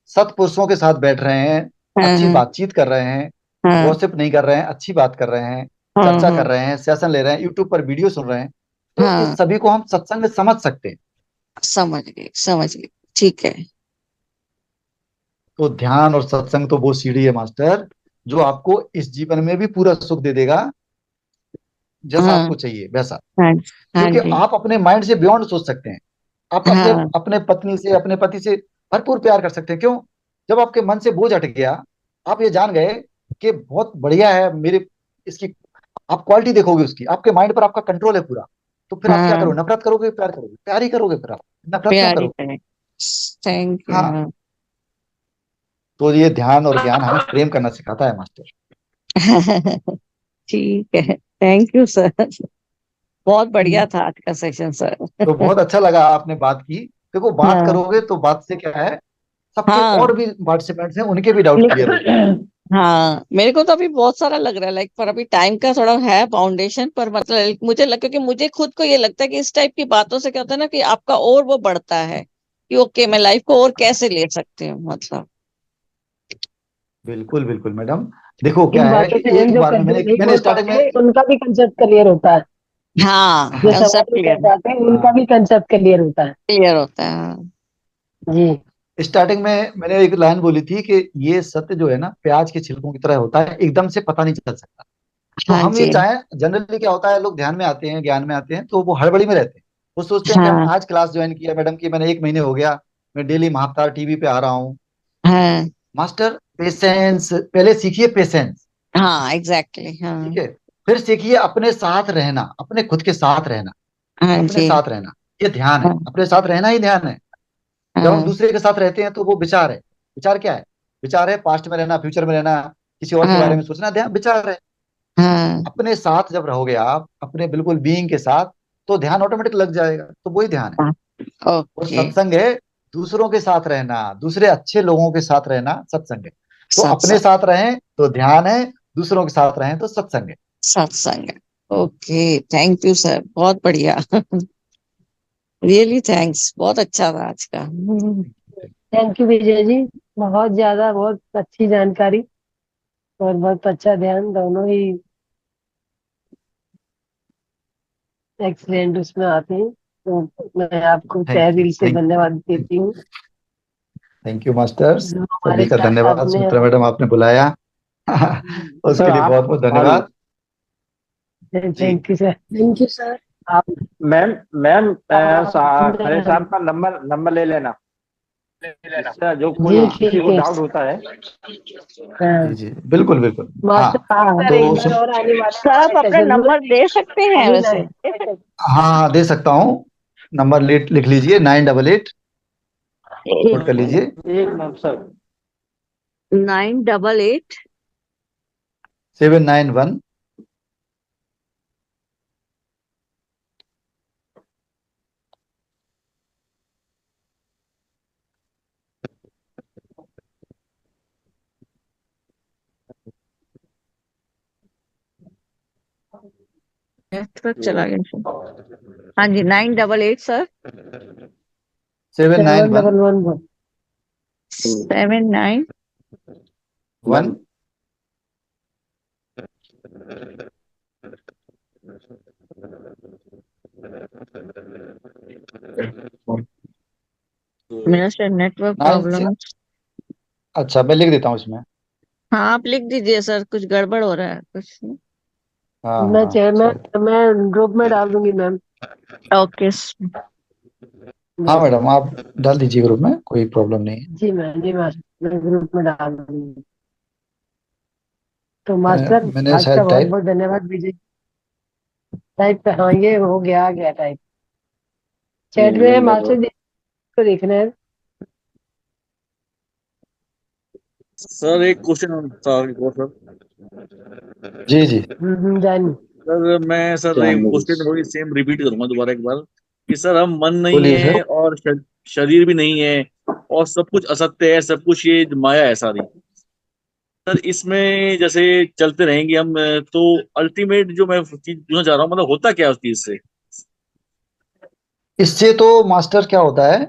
सत्पुरुषों के साथ बैठ रहे हैं, अच्छी हाँ बातचीत कर रहे हैं, हाँ गॉसिप नहीं कर रहे हैं, अच्छी बात कर रहे हैं, हाँ चर्चा कर हाँ रहे हैं, सेशन ले रहे हैं, यूट्यूब पर वीडियो सुन रहे हैं, तो हाँ। इस सभी को हम सत्संग समझ सकते हैं। समझ गई, समझ गई। ठीक है। तो ध्यान और सत्संग तो वो सीढ़ी है मास्टर, जो आपको इस जीवन में भी पूरा सुख दे देगा, जैसा हाँ आपको चाहिए वैसा। हाँ हाँ क्योंकि जी। आप अपने माइंड से बियॉन्ड सोच सकते हैं। आप अपने हाँ अपने पत्नी से, अपने पति से भरपूर प्यार कर सकते हैं। क्यों? जब आपके मन से बोझ हट गया, आप ये जान गए कि बहुत बढ़िया है मेरे, इसकी आप क्वालिटी देखोगे, उसकी आपके माइंड पर आपका कंट्रोल है पूरा, तो फिर आप क्या हाँ। करोगे? नफरत करोगे? प्यार करोगे? प्यार ही करोगे फिर आप, नफरत क्या प्यारी करोगे? करें। Thank you. हाँ। हाँ। तो ये ध्यान और ज्ञान हमें प्रेम करना सिखाता है मास्टर। ठीक है, थैंक यू सर। बहुत बढ़िया हम्म। था आज का सेशन सर। तो बहुत अच्छा लगा आपने बात की। देखो बात हाँ करोगे तो बात से क्या है, सबके हाँ। और भी पार्टिसिपेंट्स हैं, उनके भी डाउट क्लियर होते हैं। हाँ, मेरे को तो अभी बहुत सारा लग रहा है, लाइक पर अभी टाइम का थोड़ा है फाउंडेशन पर, मतलब मुझे लग, क्योंकि मुझे खुद को ये लगता है कि इस टाइप की बातों से क्या होता है ना कि आपका और वो बढ़ता है कि ओके, मैं लाइफ को और कैसे ले सकती हूँ, मतलब। बिल्कुल बिल्कुल मैडम। देखो क्या इन है बातों कि से एक जो बार में मैंने नहीं मैंने बोल स्टार्टिंग में, पाते उनका भी कंसेप्ट क्लियर होता है। हाँ, जो हाँ सवाल कंसेप्ट नहीं कर क्लियर। पाते उनका हाँ, भी कंसेप्ट क्लियर होता है। क्लियर होता है, हाँ। जी। स्टार्टिंग में मैंने एक लाइन बोली थी कि ये सत्य जो है ना, प्याज के छिलकों की तरह होता है, एकदम से पता नहीं चल सकता। तो हाँ हम ये जी। चाहें, जनरली क्या होता है, लोग ध्यान में आते हैं, ज्ञान में आते हैं, तो वो हड़बड़ी में रहते हैं। वो सोचते हैं कि हम हाँ आज क्लास ज्वाइन किया मैडम की, मैंने 1 महीने हो गया, मैं डेली महावतार टीवी पे आ रहा हूँ। हाँ मास्टर पेशेंस पहले सीखिए, पेशेंस। हाँ, एग्जैक्टली, ठीक हाँ। है। फिर सीखिए अपने साथ रहना, अपने खुद के साथ रहना, हाँ अपने जी। साथ रहना। ये ध्यान है, हाँ अपने साथ रहना ही ध्यान है। जब हम हाँ दूसरे के साथ रहते हैं तो वो विचार है। विचार क्या है? विचार है पास्ट में रहना, फ्यूचर में रहना, किसी और के बारे हाँ में सोचना, ध्यान विचार है। हाँ। अपने साथ जब रहोगे आप, अपने बिल्कुल बीइंग के साथ, तो ध्यान ऑटोमेटिक लग जाएगा। तो वही ध्यान है। हाँ, और ओके। सत्संग है दूसरों के साथ रहना, दूसरे अच्छे लोगों के साथ रहना, सत्संग है। तो अपने सत्संग। साथ रहें तो ध्यान है, दूसरों के साथ रहें तो सत्संग है। सत्संग। ओके, थैंक यू सर, बहुत बढ़िया। रियली थैंक्स, बहुत अच्छा था आज का। Thank you Vijay ji. बहुत ज्यादा, बहुत अच्छी जानकारी और बहुत अच्छा ध्यान, दोनों ही एक्सीलेंट उसमें आते हैं। तो मैं आपको तहे थैंक यू, दिल से थैंक धन्यवाद देती हूँ। Thank you masters. जो सभी हमारे का साथ धन्यवाद, आपने सुमित्रा मैडम आपने बुलाया। सर उसके लिए बहुत आप बहुत हेलो धन्यवाद। जी। Thank you sir, thank you sir. आप मैम मैम खरे आपने- साहब का नंबर नंबर ले लेना, इससे जो कोई जी हाँ किसी ठीक को है। डाउट होता है। जी हाँ। जी, बिल्कुल बिल्कुल। हाँ मास्टर तो एक बार और आने वाले हैं सर आप हमारे अपना सेशन में। नंबर दे सकते हैं अभी ना वैसे? हाँ हाँ, दे सकता हूँ। नंबर लिख लीजिए, 988, नोट एक कर लीजिए। मिनट। एक मिनट सर। 988। 791। नेटवर्क चला गया सर। हाँ जी, 988 सर। 791 7111। 79। 1। वन। मेरा शायद नेटवर्क 9 प्रॉब्लम है। अच्छा, मैं लिख देता हूँ इसमें। हाँ, आप लिख दीजिए सर, कुछ गड़बड़ हो रहा है कुछ। हाँ मैं हाँ, चेयर अच्छा। मैं ग्रुप में डाल दूंगी मैम। ओके। हाँ मैडम, आप डाल दीजिए ग्रुप में, कोई प्रॉब्लम नहीं जी मैम, जी मास्टर, मैं ग्रुप में डाल दूंगी। तो है। मास्टर मैंने आज का शायद बहुत टाइप, बहुत धन्यवाद विजय। टाइप पे हाँ, ये हो गया, आ गया टाइप। चैट में है मास्टर जी को देखना है। सर एक क्वेश्चन था एक और सर। जी जी। जानी। सर मैं सर एक क्वेश्चन वही सेम रिपीट करूंगा दोबारा एक बार कि सर हम मन नहीं बोलिए सर। है और शरीर भी नहीं है और सब कुछ असत्य है, सब कुछ ये माया है सारी। सर इसमें जैसे चलते रहेंगे हम, तो अल्टीमेट जो मैं चीज पूछना चाह रहा हूँ, मतलब होता क्या है उस चीज से? इससे तो मास्टर क्या होता है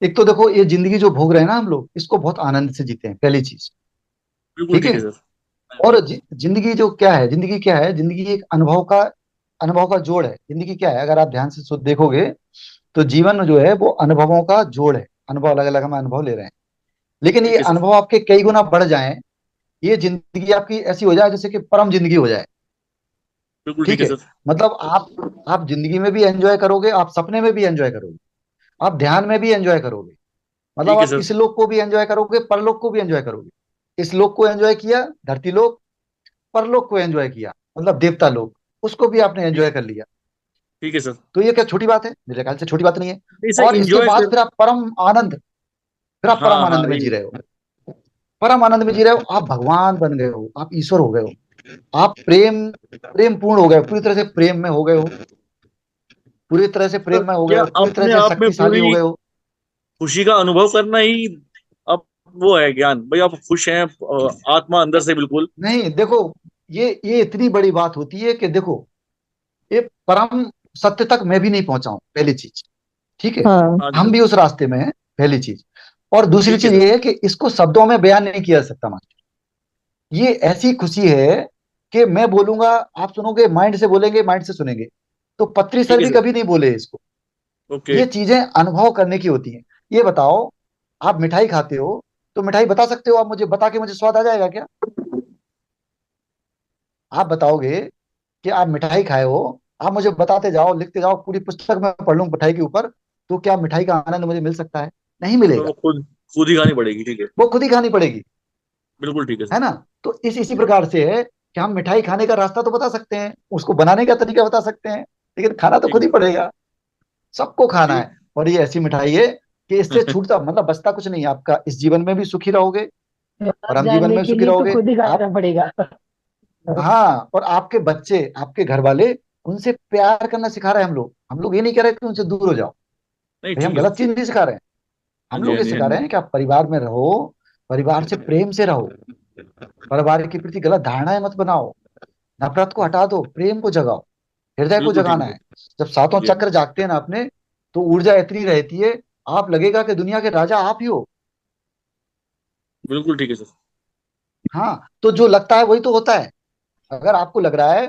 एक तो देखो ये जिंदगी जो भोग रहे हैं ना हम लोग, इसको बहुत आनंद से जीते हैं, पहली चीज। बिल्कुल ठीक ठीक है। है सर। और जिंदगी जो क्या है, जिंदगी क्या है, जिंदगी एक अनुभव का जोड़ है। जिंदगी क्या है, अगर आप ध्यान से देखोगे तो जीवन जो है वो अनुभवों का जोड़ है। अनुभव अलग अलग हम अनुभव ले रहे हैं, लेकिन ये ठीक है सर। अनुभव आपके कई गुना बढ़ जाएं, ये जिंदगी आपकी ऐसी हो जाए जैसे कि परम जिंदगी हो जाए। बिल्कुल ठीक ठीक है है। सर। मतलब आप जिंदगी में भी एंजॉय करोगे, आप सपने में भी एंजॉय करोगे, आप ध्यान में भी एंजॉय करोगे। मतलब ठीक है आप सर। इस लोक को भी एंजॉय करोगे, परलोक को भी एंजॉय करोगे। इस लोक को एंजॉय किया, धरती लोक, परलोक को एंजॉय किया, मतलब देवता लोक, उसको भी आपने ठीक एंजॉय कर लिया। ठीक है सर। तो ये क्या छोटी बात है? मेरे ख्याल से छोटी बात नहीं है। नहीं सर, और इसके इंजॉय बाद फिर। फिर आप परम हाँ हाँ आनंद में जी रहे हो। परम आनंद में जी रहे हो, आप भगवान बन गए हो, आप ईश्वर हो गए हो, आप प्रेम पूर्ण हो गए हो, पूरी तरह से प्रेम में हो गए हो, पूरी तरह से सर, प्रेम में हो गए क्या हो, पूरी तरह अपने से आप में शक्तिशाली हो पूरी गए हो। खुशी का अनुभव करना ही अब वो है ज्ञान भाई, आप खुश हैं आत्मा अंदर से बिल्कुल। नहीं देखो, ये इतनी बड़ी बात होती है कि देखो, ये परम सत्य तक मैं भी नहीं पहुंचा हूं, पहली चीज। ठीक है। हाँ हाँ जी हम सर। भी उस रास्ते में हैं, पहली चीज। और दूसरी ठीक है चीज सर। ये है कि इसको शब्दों में बयान नहीं किया जा सकता मास्टर। ये ऐसी खुशी है कि मैं बोलूंगा, आप सुनोगे, माइंड से बोलेंगे, माइंड से सुनेंगे, तो पत्री ठीक सर है भी सर। कभी नहीं बोले इसको। ओके। ये चीजें अनुभव करने की होती हैं। ये बताओ, आप मिठाई खाते हो, तो मिठाई बता सकते हो आप मुझे, बता के मुझे स्वाद आ जाएगा क्या? आप बताओगे कि आप मिठाई खाए हो, आप मुझे बताते जाओ, लिखते जाओ, पूरी पुस्तक में पढ़ लूं मिठाई के ऊपर, तो क्या मिठाई का आनंद मुझे मिल सकता है? नहीं तो मिलेगा। वो खुद खुद ही खानी पड़ेगी, ठीक है। वो खुद ही खानी पड़ेगी। बिल्कुल ठीक है सर। है ना? तो इसी प्रकार से है कि हम मिठाई खाने का रास्ता तो बता सकते हैं, उसको बनाने का तरीका बता सकते हैं, लेकिन खाना तो ठीक खुद है ही सर। पड़ेगा। सबको खाना ठीक। है। और ये ऐसी मिठाई है कि इससे छूटता, मतलब बचता कुछ नहीं है आपका। इस जीवन में भी सुखी रहोगे, वहां परम जीवन जाने में के सुखी लिए तो रहोगे खुद ही आप। खाना पड़ेगा। हाँ, और आपके बच्चे, आपके घर वाले, उनसे प्यार करना सिखा रहे हैं हम लोग। हम लोग ये नहीं कह रहे कि उनसे दूर हो जाओ, नहीं भाई हम ठीक है गलत सर। चीज नहीं सिखा रहे हैं। हाँ हम जी लोग हाँ ये जी हाँ सिखा रहे जी। हैं कि आप परिवार में रहो, परिवार से प्रेम से रहो, परिवार के प्रति गलत धारणाएं मत बनाओ, नफरत को हटा दो, प्रेम को जगाओ, हृदय को बिल्कुल ठीक जगाना है है। सर। जब सातों ठीक है। चक्र जागते हैं ना अपने, तो ऊर्जा इतनी रहती है, आप लगेगा कि दुनिया के राजा आप ही हो। बिल्कुल ठीक है सर। हाँ, तो जो लगता है वही तो होता है। अगर आपको लग रहा है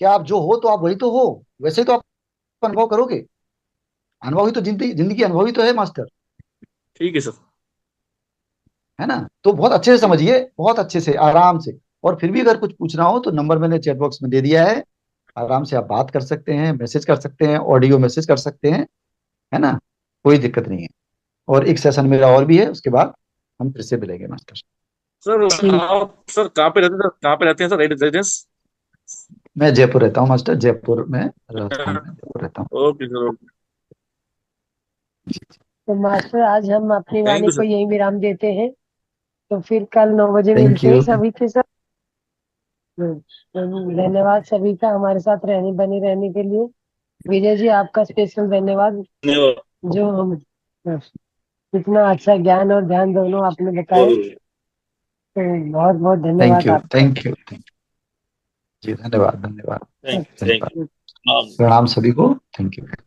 कि आप जो हो तो आप वही तो हो, वैसे तो आप अनुभव करोगे। अनुभव ही तो जिंदगी, जिंदगी अनुभव ही तो है मास्टर। ठीक है सर। है ना? तो बहुत अच्छे से ठीक। समझिए, बहुत अच्छे से, आराम से। और फिर भी अगर कुछ पूछना हो तो नंबर मैंने चैट बॉक्स में दे दिया है, आराम से आप बात कर सकते हैं, मैसेज कर सकते हैं, ऑडियो मैसेज कर सकते हैं। है ना? कोई दिक्कत नहीं है। और एक सेशन मेरा और भी है, उसके बाद हम फिर से मिलेंगे मास्टर। सर ठीक। आप सर कहाँ पे रहते हैं सर, कहाँ पे रहते हैं सर, रेजिडेंस? मैं जयपुर रहता हूँ मास्टर, जयपुर में, राजस्थान में जयपुर रहता हूँ। Okay sir, okay. तो मास्टर आज हम अपनी थैंक वाणी यू को सर। यहीं विराम देते हैं। तो फिर कल 9 बजे थैंक मिलते हैं यू। सभी के साथ। धन्यवाद सभी का हमारे साथ बने रहने के लिए। विजय जी आपका स्पेशल धन्यवाद, धन्यवाद। जो हम इतना अच्छा ज्ञान और ध्यान दोनों आपने बताए। तो बहुत बहुत थैंक धन्यवाद यू, आपका। थैंक यू, थैंक यू जी, धन्यवाद, धन्यवाद, थैंक धन्यवाद। यू। हाँ। प्रणाम सभी को। Thank you.